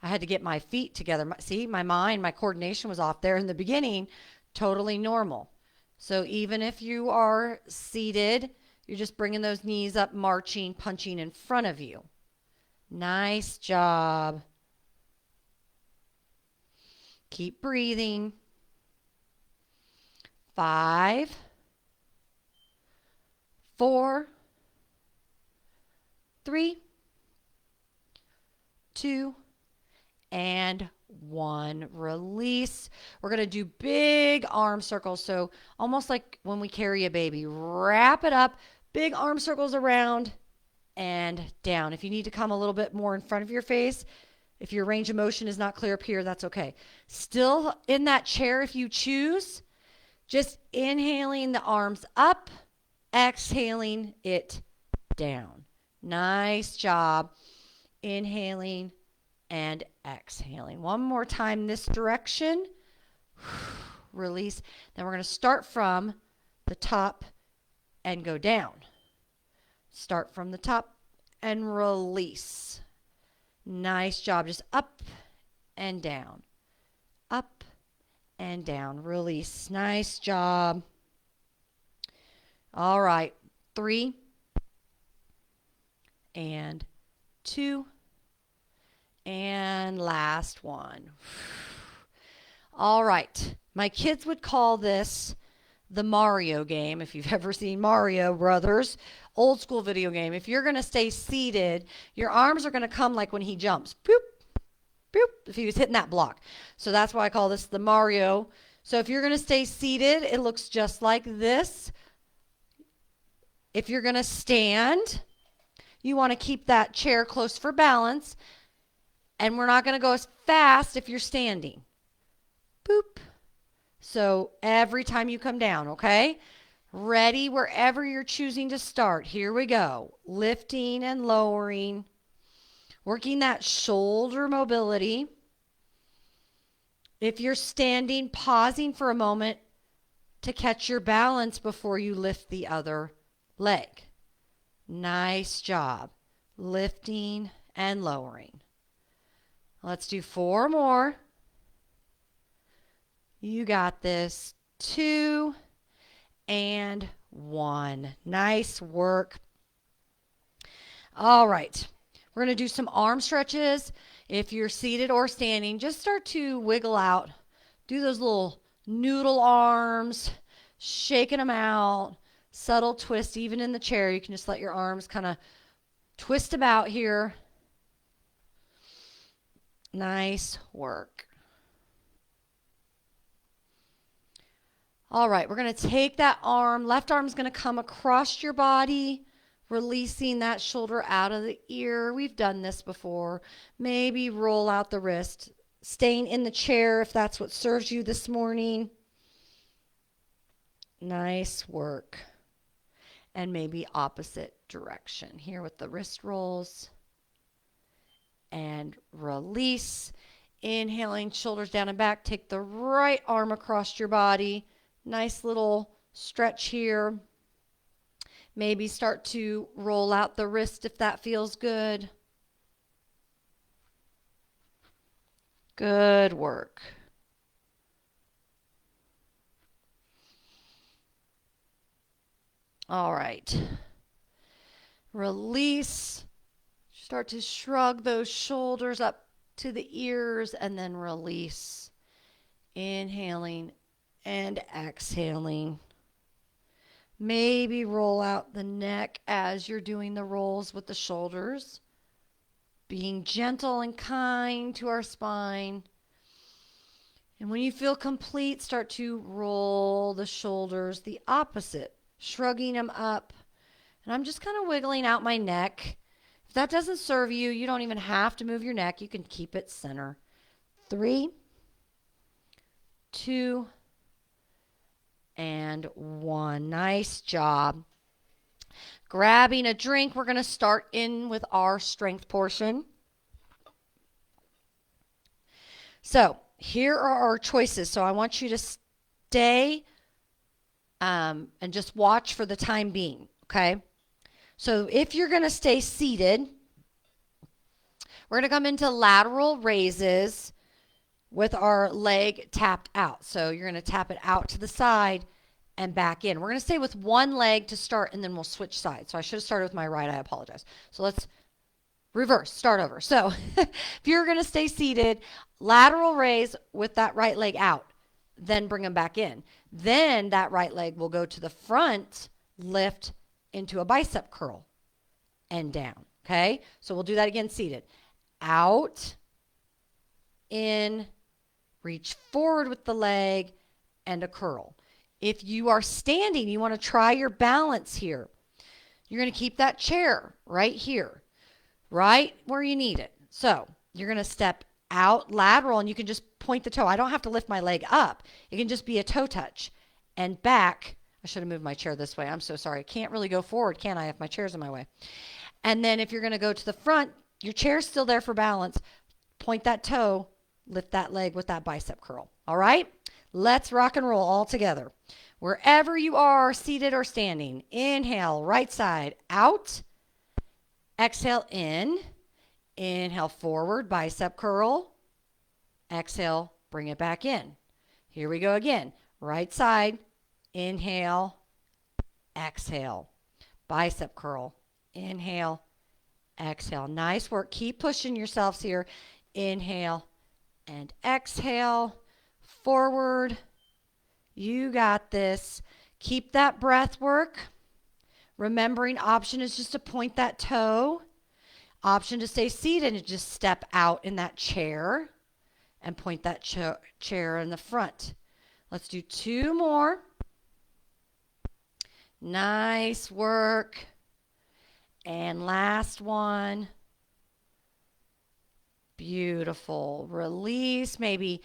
I had to get my feet together. See, my mind, my coordination was off there in the beginning. Totally normal. So even if you are seated, you're just bringing those knees up, marching, punching in front of you. Nice job. Keep breathing. 5, 4, 3, 2, and 1. Release. We're going to do big arm circles. So almost like when we carry a baby. Wrap it up. Big arm circles around and down. If you need to come a little bit more in front of your face, if your range of motion is not clear up here, that's okay. Still in that chair if you choose. Just inhaling the arms up, exhaling it down. Nice job. Inhaling and exhaling. One more time this direction. Release. Then we're going to start from the top and go down. Start from the top and release. Nice job. Just up and down. Up and down. Release. Nice job. All right. 3 and 2 and last one. All right. My kids would call this the Mario game. If you've ever seen Mario Brothers, old school video game. If you're going to stay seated, your arms are going to come like when he jumps. Boop, boop, if he was hitting that block. So that's why I call this the Mario. So if you're going to stay seated, it looks just like this. If you're going to stand, you want to keep that chair close for balance. And we're not going to go as fast if you're standing. Boop. So every time you come down, okay? Ready wherever you're choosing to start. Here we go. Lifting and lowering. Working that shoulder mobility. If you're standing, pausing for a moment to catch your balance before you lift the other leg. Nice job. Lifting and lowering. Let's do 4 more. You got this. 2 and 1. Nice work. All right. We're going to do some arm stretches. If you're seated or standing, just start to wiggle out. Do those little noodle arms, shaking them out. Subtle twist. Even in the chair, you can just let your arms kind of twist about here. Nice work. All right, we're going to take that arm. Left arm's going to come across your body, releasing that shoulder out of the ear. We've done this before. Maybe roll out the wrist. staying in the chair if that's what serves you this morning. Nice work. And maybe opposite direction here with the wrist rolls. And release. Inhaling, shoulders down and back. Take the right arm across your body. Nice little stretch here. Maybe start to roll out the wrist if that feels good. Good work. All right. Release. Start to shrug those shoulders up to the ears and then release. Inhaling and exhaling. Maybe roll out the neck as you're doing the rolls with the shoulders. Being gentle and kind to our spine. And when you feel complete, start to roll the shoulders the opposite, shrugging them up. And I'm just kind of wiggling out my neck. If that doesn't serve you, you don't even have to move your neck. You can keep it center. 3, 2, and 1. Nice job. Grabbing a drink, we're going to start in with our strength portion. So here are our choices. So I want you to stay and just watch for the time being, okay? So if you're going to stay seated, we're going to come into lateral raises with our leg tapped out. So you're going to tap it out to the side and back in. We're going to stay with one leg to start, and then we'll switch sides. So I should have started with my right. I apologize. So let's reverse, start over. So if you're going to stay seated, lateral raise with that right leg out, then bring them back in. Then that right leg will go to the front, lift into a bicep curl and down. Okay? So we'll do that again seated. Out, in, reach forward with the leg, and a curl. If you are standing, you want to try your balance here. You're going to keep that chair right here, right where you need it. So you're going to step out lateral, and you can just point the toe. I don't have to lift my leg up. It can just be a toe touch. And back. I should have moved my chair this way. I'm so sorry. I can't really go forward, can I, if my chair's in my way? And then if you're going to go to the front, your chair's still there for balance. Point that toe, lift that leg with that bicep curl. All right? Let's rock and roll all together. Wherever you are, seated or standing, inhale, right side, out. Exhale, in. Inhale, forward, bicep curl. Exhale, bring it back in. Here we go again. Right side, inhale, exhale. Bicep curl, inhale, exhale. Nice work. Keep pushing yourselves here. Inhale and exhale. Forward. You got this. Keep that breath work. Remembering option is just to point that toe. Option to stay seated and just step out in that chair and point that chair in the front. Let's do 2 more. Nice work. And last one. Beautiful. Release. Maybe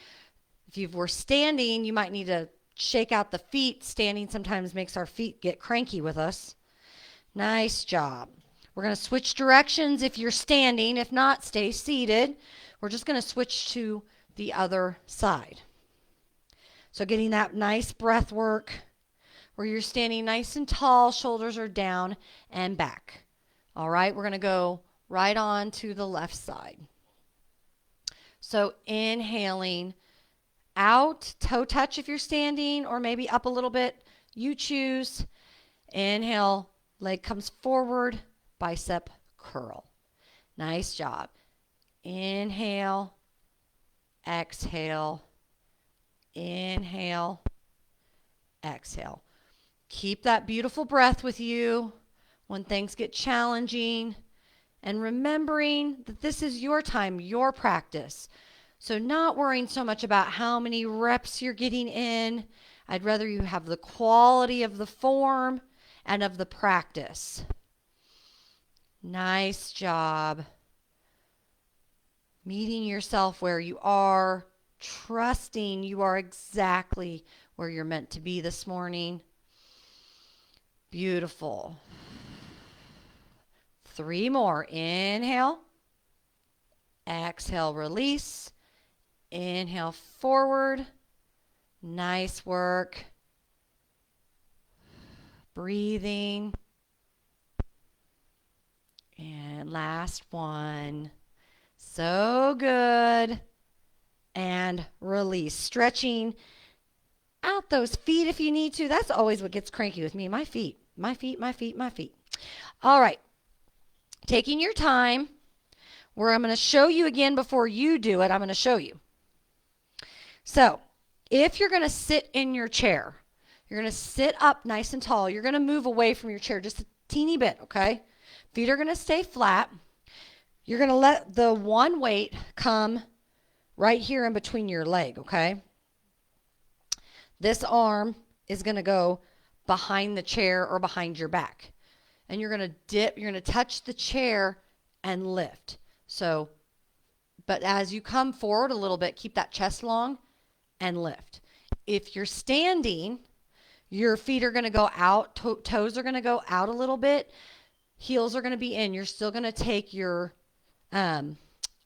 if you were standing, you might need to shake out the feet. Standing sometimes makes our feet get cranky with us. Nice job. We're going to switch directions if you're standing. If not, stay seated. We're just going to switch to the other side. So getting that nice breath work where you're standing nice and tall, shoulders are down and back. All right, we're going to go right on to the left side. So inhaling out, toe touch if you're standing, or maybe up a little bit. You choose. Inhale, leg comes forward, bicep curl. Nice job. Inhale, exhale, inhale, exhale. Keep that beautiful breath with you when things get challenging, and remembering that this is your time, your practice. So not worrying so much about how many reps you're getting in. I'd rather you have the quality of the form and of the practice. Nice job. Meeting yourself where you are, trusting you are exactly where you're meant to be this morning. Beautiful. 3 more. Inhale. Exhale, release. Inhale, forward. Nice work. Breathing. And last one. So good. And release. Stretching out those feet if you need to. That's always what gets cranky with me. My feet. My feet, my feet, my feet. All right. Taking your time, where I'm going to show you again before you do it, I'm going to show you. So, if you're going to sit in your chair, you're going to sit up nice and tall. You're going to move away from your chair just a teeny bit, okay? Feet are going to stay flat. You're going to let the one weight come right here in between your leg, okay? This arm is going to go behind the chair or behind your back. And you're going to dip, you're going to touch the chair and lift. So, but as you come forward a little bit, keep that chest long and lift. If you're standing, your feet are going to go out, toes are going to go out a little bit, heels are going to be in. You're still going to take your arm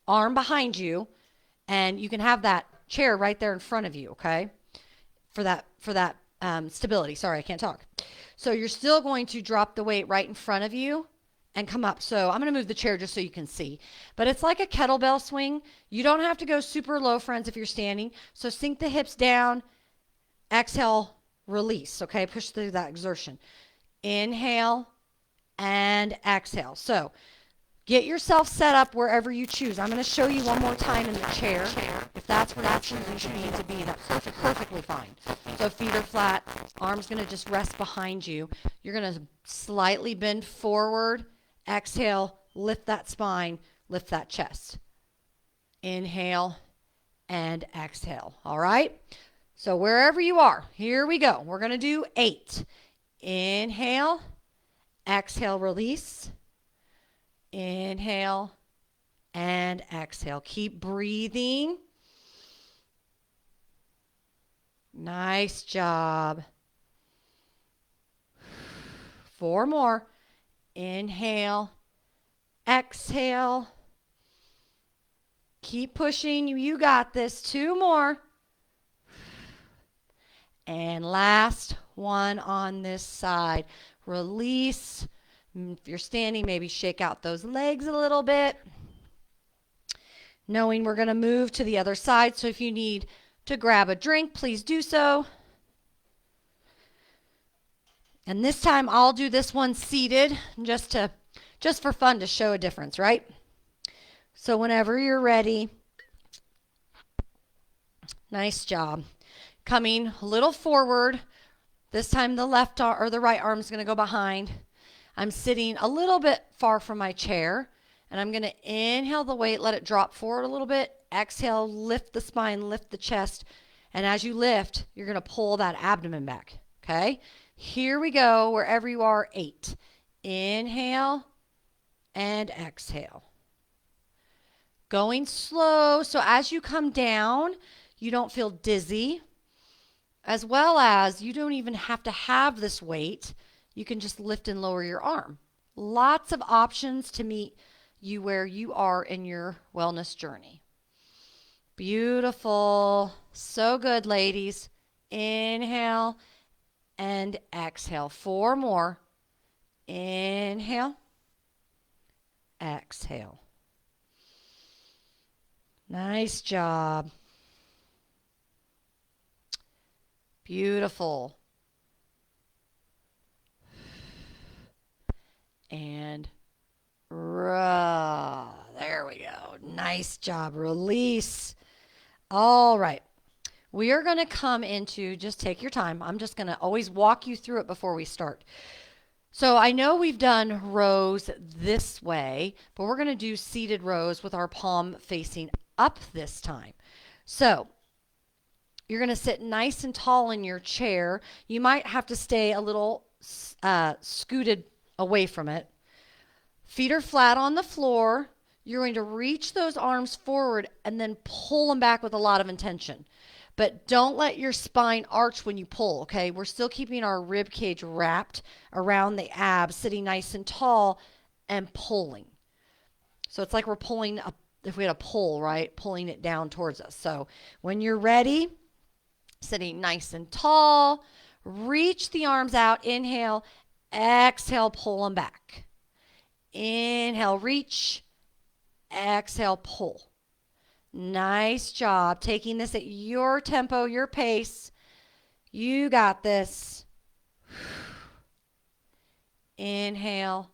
behind you, and you can have that chair right there in front of you, okay? For that stability. Sorry, I can't talk. So you're still going to drop the weight right in front of you and come up. So I'm going to move the chair just so you can see. But it's like a kettlebell swing. You don't have to go super low, friends, if you're standing. So sink the hips down. Exhale, release. Okay, push through that exertion. Inhale and exhale. So get yourself set up wherever you choose. I'm going to show you one more time in the chair. If that's where you're choosing to be, that's perfectly fine. So feet are flat, arms going to just rest behind you. You're going to slightly bend forward. Exhale, lift that spine, lift that chest. Inhale and exhale. All right? So wherever you are, here we go. We're going to do 8. Inhale, exhale, release. Inhale and exhale. Keep breathing. Nice job. 4 more. Inhale, exhale. Keep pushing. You got this. 2 more. And last one on this side. Release. If you're standing, maybe shake out those legs a little bit. Knowing we're going to move to the other side. So if you need to grab a drink, please do so. And this time I'll do this one seated just for fun to show a difference, right? So whenever you're ready. Nice job. Coming a little forward. This time the left arm or the right arm is going to go behind. I'm sitting a little bit far from my chair, and I'm going to inhale the weight, let it drop forward a little bit. Exhale, lift the spine, lift the chest. And as you lift, you're going to pull that abdomen back, okay? Here we go, wherever you are, 8. Inhale and exhale. Going slow, so as you come down, you don't feel dizzy, as well as you don't even have to have this weight. You can just lift and lower your arm. Lots of options to meet you where you are in your wellness journey. Beautiful. So good, ladies. Inhale and exhale. 4 more. Inhale. Exhale. Nice job. Beautiful. And there we go. Nice job. Release. All right. We are going to come into, just take your time. I'm just going to always walk you through it before we start. So I know we've done rows this way, but we're going to do seated rows with our palm facing up this time. So you're going to sit nice and tall in your chair. You might have to stay a little scooted away from it. Feet are flat on the floor. You're going to reach those arms forward and then pull them back with a lot of intention. But don't let your spine arch when you pull, okay? We're still keeping our rib cage wrapped around the abs, sitting nice and tall and pulling. So it's like we're pulling up, if we had a pull, right? Pulling it down towards us. So when you're ready, sitting nice and tall, reach the arms out, inhale, exhale, pull them back. Inhale, reach, exhale, pull. Nice job taking this at your tempo, your pace. You got this. Inhale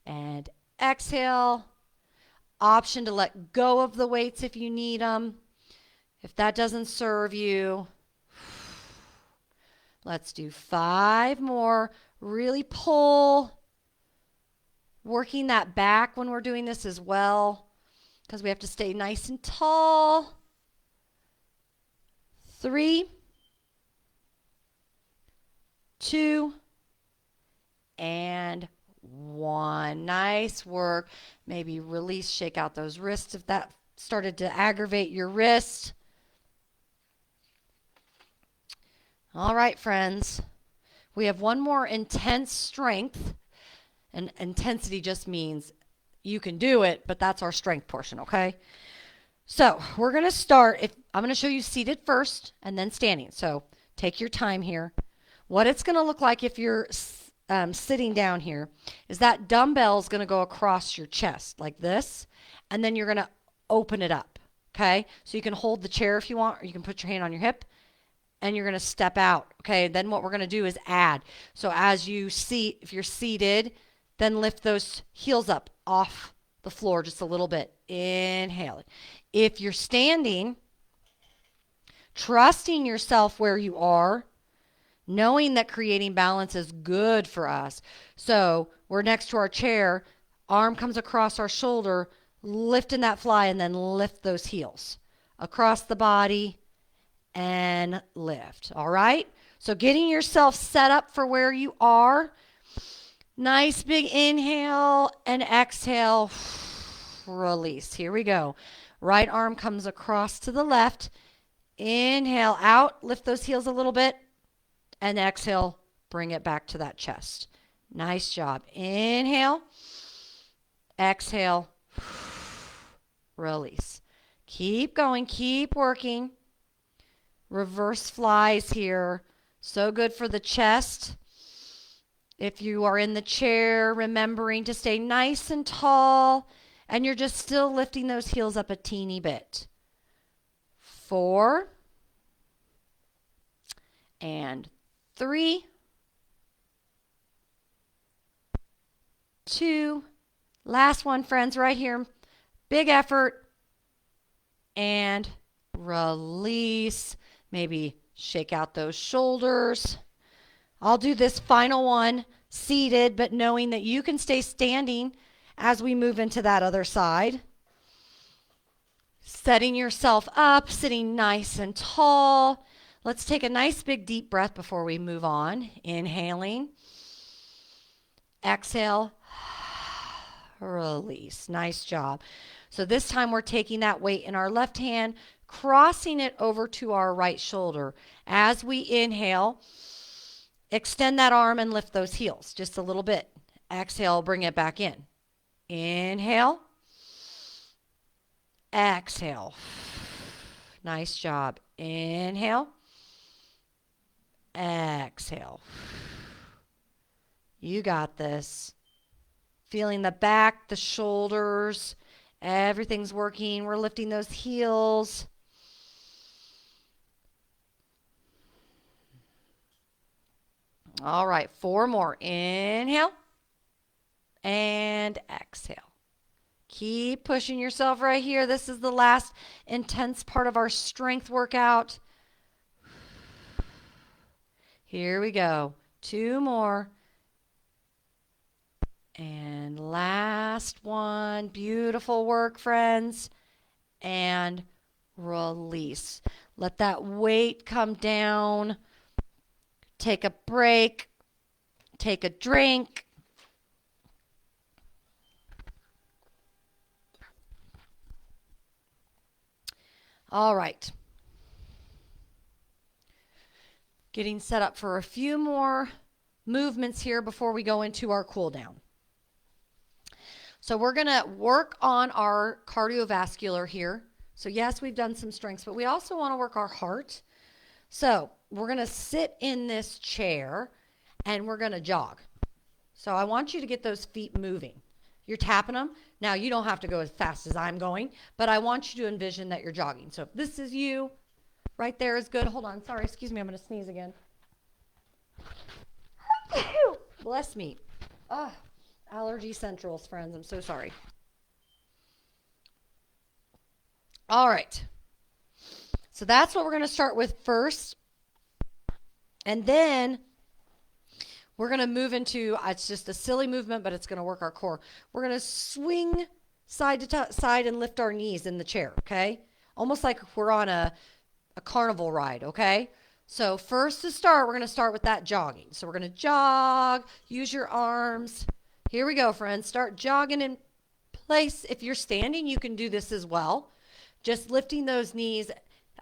and exhale. Option to let go of the weights if you need them. If that doesn't serve you, let's do 5 more. Really pull. Working that back when we're doing this as well, because we have to stay nice and tall. 3, 2, and 1. Nice work. Maybe release, shake out those wrists if that started to aggravate your wrist. All right, friends. We have one more intense strength. And intensity just means you can do it, but that's our strength portion, okay? So we're going to start. I'm going to show you seated first and then standing. So take your time here. What it's going to look like if you're sitting down here is that dumbbell is going to go across your chest like this, and then you're going to open it up, okay? So you can hold the chair if you want, or you can put your hand on your hip, and you're going to step out, okay? Then what we're going to do is add. So as you see, if you're seated, then lift those heels up off the floor just a little bit. Inhale. If you're standing, trusting yourself where you are, knowing that creating balance is good for us. So we're next to our chair, arm comes across our shoulder, lifting that fly, and then lift those heels across the body and lift. All right? So getting yourself set up for where you are. Nice big inhale and exhale. Release. Here we go. Right arm comes across to the left. Inhale out. Lift those heels a little bit. And exhale. Bring it back to that chest. Nice job. Inhale. Exhale. Release. Keep going. Keep working. Reverse flies here. So good for the chest. If you are in the chair, remembering to stay nice and tall, and you're just still lifting those heels up a teeny bit. 4, and 3, 2, last one, friends, right here. Big effort, and release. Maybe shake out those shoulders. I'll do this final one seated, but knowing that you can stay standing as we move into that other side. Setting yourself up, sitting nice and tall. Let's take a nice big deep breath before we move on. Inhaling. Exhale. Release. Nice job. So this time we're taking that weight in our left hand, crossing it over to our right shoulder. As we inhale, extend that arm and lift those heels just a little bit. Exhale, bring it back in. Inhale. Exhale. Nice job. Inhale. Exhale. You got this. Feeling the back, the shoulders, everything's working. We're lifting those heels. All right, 4 more. Inhale and exhale. Keep pushing yourself right here. This is the last intense part of our strength workout. Here we go. 2 more. And last one. Beautiful work, friends. And release. Let that weight come down. Take a break. Take a drink. All right. Getting set up for a few more movements here before we go into our cool down. So we're going to work on our cardiovascular here. So yes, we've done some strengths, but we also want to work our heart. So we're going to sit in this chair and we're going to jog. So I want you to get those feet moving. You're tapping them. Now you don't have to go as fast as I'm going, but I want you to envision that you're jogging. So if this is you, right there is good. Hold on. Sorry, excuse me. I'm going to sneeze again. Bless me. Oh, allergy centrals, friends. I'm so sorry. All right. So that's what we're going to start with first. And then we're going to move into, it's just a silly movement, but it's going to work our core. We're going to swing side to side and lift our knees in the chair, okay? Almost like we're on a carnival ride, okay? So first to start, we're going to start with that jogging. So we're going to jog, use your arms. Here we go, friends. Start jogging in place. If you're standing, you can do this as well. Just lifting those knees,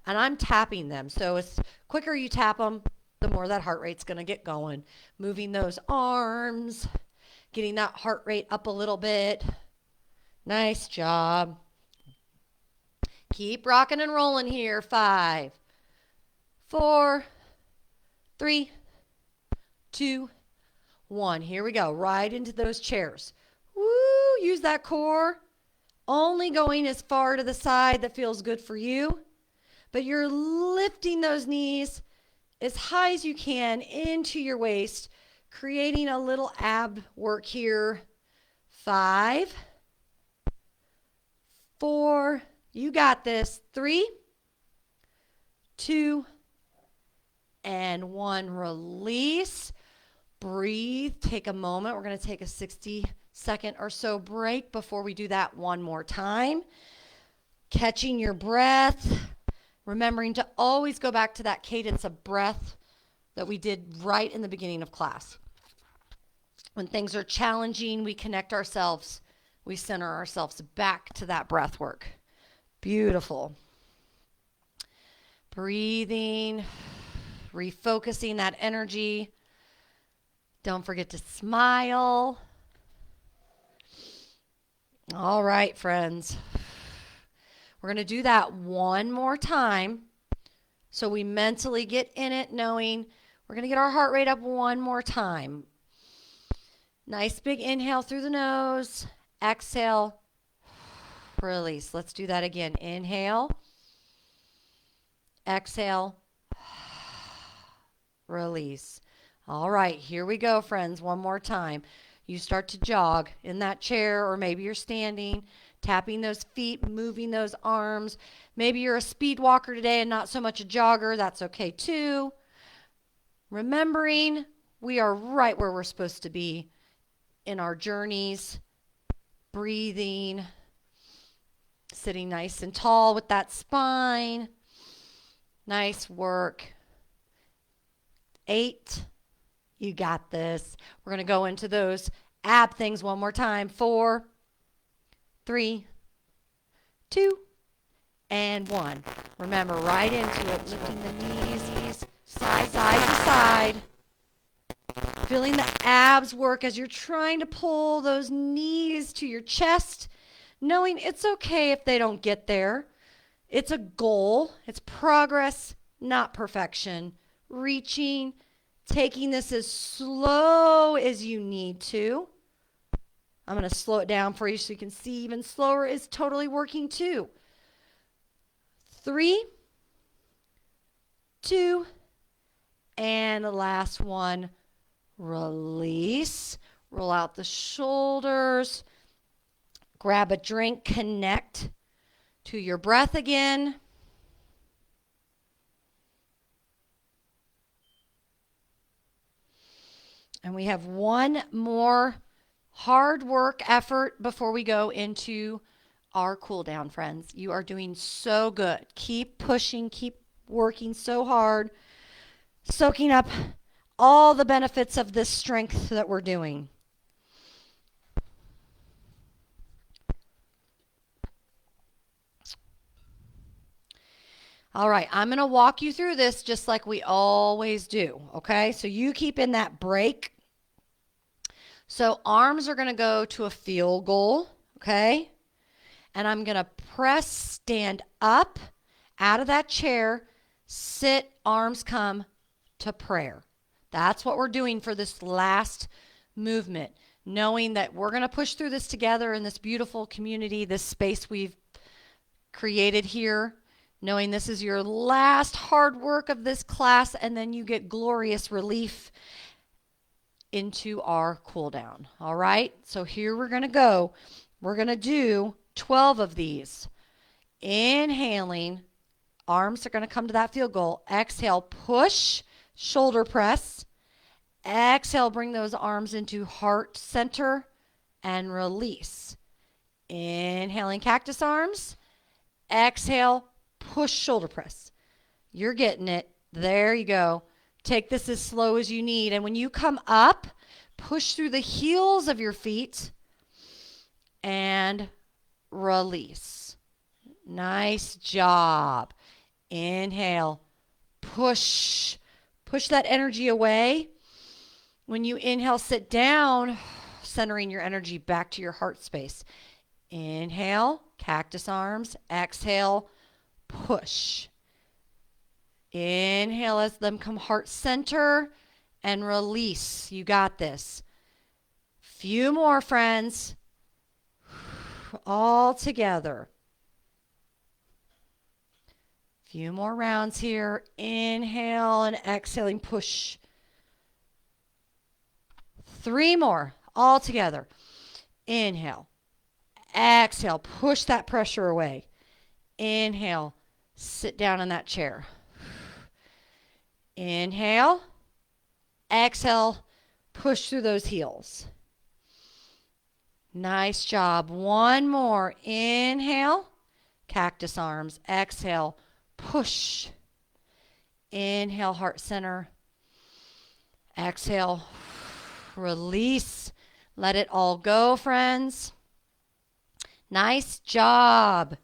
and I'm tapping them. So it's quicker you tap them, the more that heart rate's going to get going. Moving those arms, getting that heart rate up a little bit. Nice job. Keep rocking and rolling here. 5, 4, 3, 2, 1. Here we go. Right into those chairs. Woo! Use that core. Only going as far to the side that feels good for you. But you're lifting those knees as high as you can into your waist, creating a little ab work here. 5, 4, you got this. 3, 2, and 1. Release. Breathe. Take a moment. We're going to take a 60-second or so break before we do that one more time. Catching your breath. Remembering to always go back to that cadence of breath that we did right in the beginning of class. When things are challenging, we connect ourselves. We center ourselves back to that breath work. Beautiful. Breathing, refocusing that energy. Don't forget to smile. All right, friends. We're going to do that one more time. So we mentally get in it knowing we're going to get our heart rate up one more time. Nice big inhale through the nose. Exhale. Release. Let's do that again. Inhale. Exhale. Release. All right, here we go, friends. One more time. You start to jog in that chair, or maybe you're standing, tapping those feet, moving those arms. Maybe you're a speed walker today and not so much a jogger. That's okay too. Remembering we are right where we're supposed to be in our journeys. Breathing. Sitting nice and tall with that spine. Nice work. 8. You got this. We're going to go into those ab things one more time. 4, 3, 2, and 1. Remember, right into it, lifting the knees, side to side. Feeling the abs work as you're trying to pull those knees to your chest, knowing it's okay if they don't get there. It's a goal. It's progress, not perfection. Reaching, taking this as slow as you need to. I'm going to slow it down for you so you can see even slower is totally working too. 3, 2, and the last one. Release. Roll out the shoulders. Grab a drink. Connect to your breath again. And we have one more hard work effort before we go into our cool down, friends. You are doing so good. Keep pushing, keep working so hard, soaking up all the benefits of this strength that we're doing. All right, I'm going to walk you through this just like we always do, okay? So you keep in that break. So arms are going to go to a field goal, okay? And I'm going to press, stand up out of that chair, sit, arms come to prayer. That's what we're doing for this last movement, knowing that we're going to push through this together in this beautiful community, this space we've created here, knowing this is your last hard work of this class, and then you get glorious relief into our cool down. All right, so here we're going to go. We're going to do 12 of these. Inhaling, arms are going to come to that field goal. Exhale, push, shoulder press. Exhale, bring those arms into heart center and release. Inhaling, cactus arms. Exhale, push, shoulder press. You're getting it. There you go. Take this as slow as you need. And when you come up, push through the heels of your feet and release. Nice job. Inhale, push. Push that energy away. When you inhale, sit down, centering your energy back to your heart space. Inhale, cactus arms. Exhale, push. Inhale as them come heart center and release. You got this. Few more, friends. All together. Few more rounds here. Inhale and exhaling, push. 3 more, all together. Inhale. Exhale, push that pressure away. Inhale, sit down in that chair. Inhale. Exhale, push through those heels. Nice job. One more. Inhale, cactus arms. Exhale, push. Inhale, heart center. Exhale, release. Let it all go, friends. Nice job.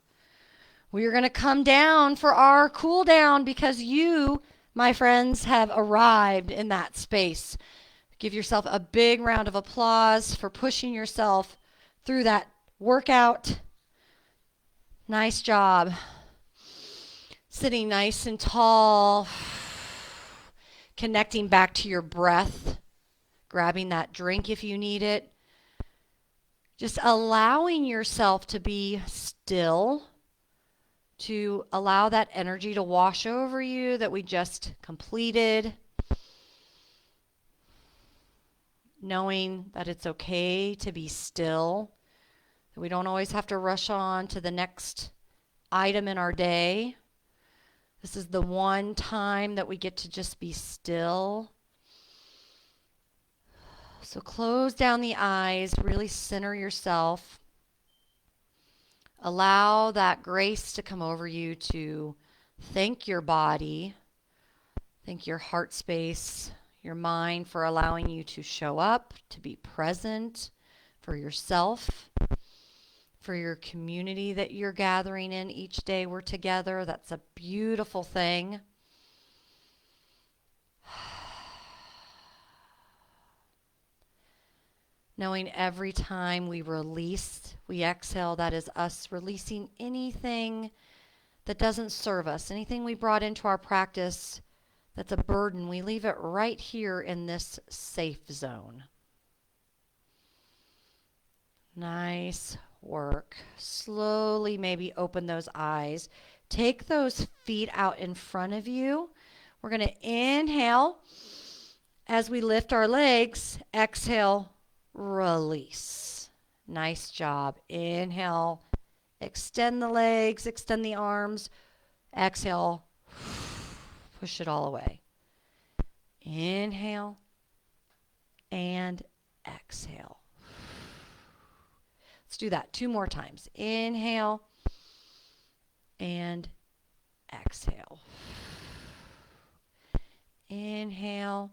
We are going to come down for our cool down because you, my friends, have arrived in that space. Give yourself a big round of applause for pushing yourself through that workout. Nice job. Sitting nice and tall. Connecting back to your breath. Grabbing that drink if you need it. Just allowing yourself to be still, to allow that energy to wash over you that we just completed. Knowing that it's okay to be still, that we don't always have to rush on to the next item in our day. This is the one time that we get to just be still. So close down the eyes, really center yourself. Allow that grace to come over you to thank your body, thank your heart space, your mind for allowing you to show up, to be present for yourself, for your community that you're gathering in each day we're together. That's a beautiful thing. Knowing every time we release, we exhale, that is us releasing anything that doesn't serve us, anything we brought into our practice that's a burden. We leave it right here in this safe zone. Nice work. Slowly maybe open those eyes. Take those feet out in front of you. We're going to inhale as we lift our legs. Exhale. Release. Nice job. Inhale. Extend the legs, extend the arms. Exhale. Push it all away. Inhale and exhale. Let's do that 2 more times. Inhale and exhale. Inhale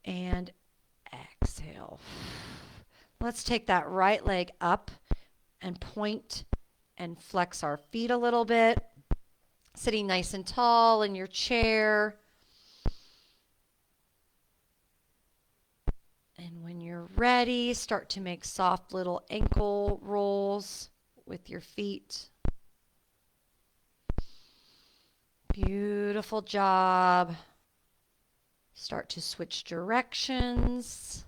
and exhale. Let's take that right leg up and point and flex our feet a little bit. Sitting nice and tall in your chair. And when you're ready, start to make soft little ankle rolls with your feet. Beautiful job. Start to switch directions.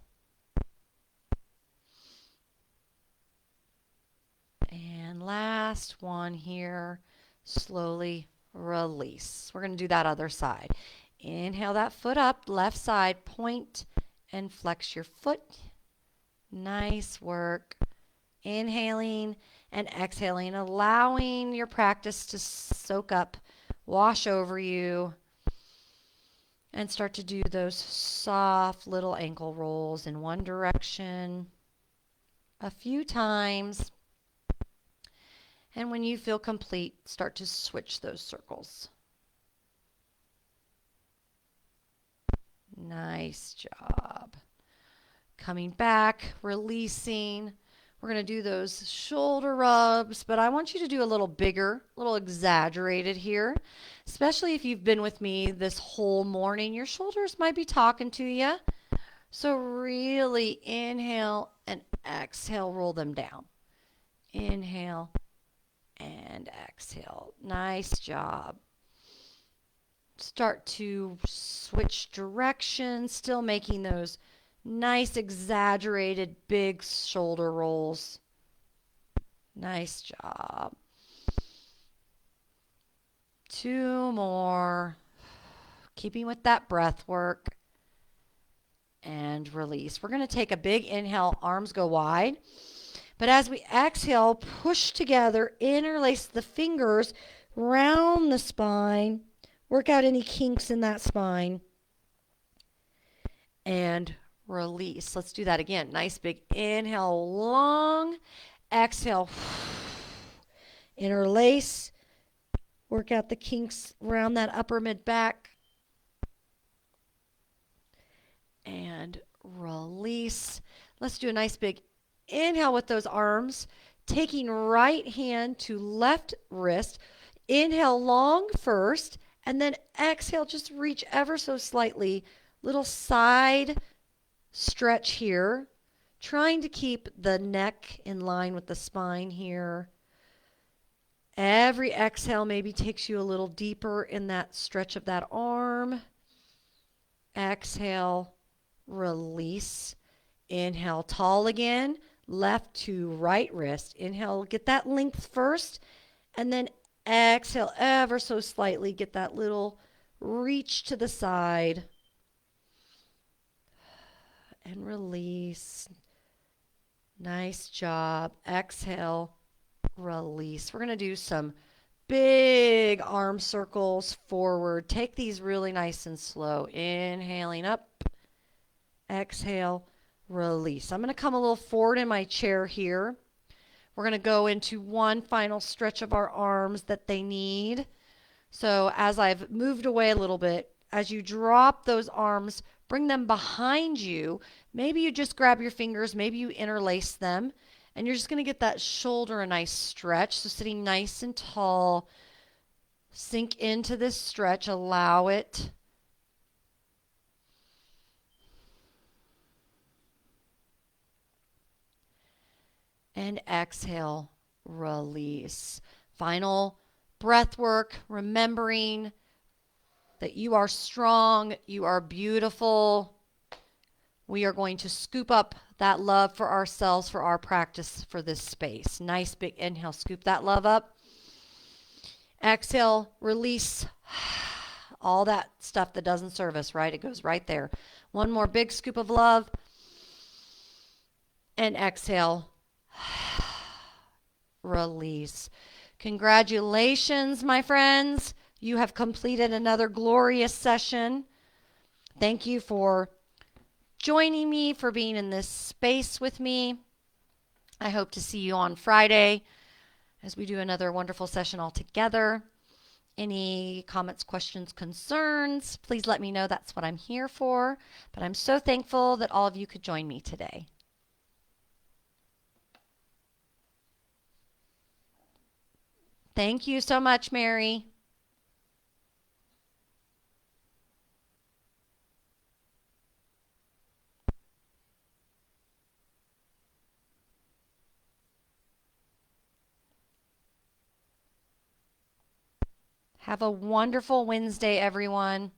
And last one here, slowly release. We're going to do that other side. Inhale that foot up, left side, point and flex your foot. Nice work. Inhaling and exhaling, allowing your practice to soak up, wash over you, and start to do those soft little ankle rolls in one direction a few times. And when you feel complete, start to switch those circles. Nice job. Coming back, releasing. We're going to do those shoulder rubs, but I want you to do a little bigger, a little exaggerated here. Especially if you've been with me this whole morning, your shoulders might be talking to you. So really inhale and exhale, roll them down. Inhale and exhale. Nice job. Start to switch directions, still making those nice exaggerated big shoulder rolls. Nice job. 2 more. Keeping with that breath work. And release. We're going to take a big inhale, arms go wide. But as we exhale, push together, interlace the fingers round the spine. Work out any kinks in that spine. And release. Let's do that again. Nice big inhale, long. Exhale. Interlace. Work out the kinks around that upper mid back. And release. Let's do a nice big inhale with those arms. Taking right hand to left wrist. Inhale long first. And then exhale, just reach ever so slightly. Little side stretch here. Trying to keep the neck in line with the spine here. Every exhale maybe takes you a little deeper in that stretch of that arm. Exhale, release. Inhale, tall again. Left to right wrist. Inhale, get that length first. And then exhale ever so slightly. Get that little reach to the side. And release. Nice job. Exhale, release. We're going to do some big arm circles forward. Take these really nice and slow. Inhaling up. Exhale, release. I'm going to come a little forward in my chair here. We're going to go into one final stretch of our arms that they need. So as I've moved away a little bit, as you drop those arms, bring them behind you. Maybe you just grab your fingers, maybe you interlace them, and you're just going to get that shoulder a nice stretch. So sitting nice and tall, sink into this stretch, allow it. And exhale, release. Final breath work, remembering that you are strong, you are beautiful. We are going to scoop up that love for ourselves, for our practice, for this space. Nice big inhale, scoop that love up. Exhale, release all that stuff that doesn't serve us, right? It goes right there. One more big scoop of love. And exhale, release. Congratulations, my friends. You have completed another glorious session. Thank you for joining me, for being in this space with me. I hope to see you on Friday as we do another wonderful session all together. Any comments, questions, concerns, please let me know. That's what I'm here for. But I'm so thankful that all of you could join me today. Thank you so much, Mary. Have a wonderful Wednesday, everyone.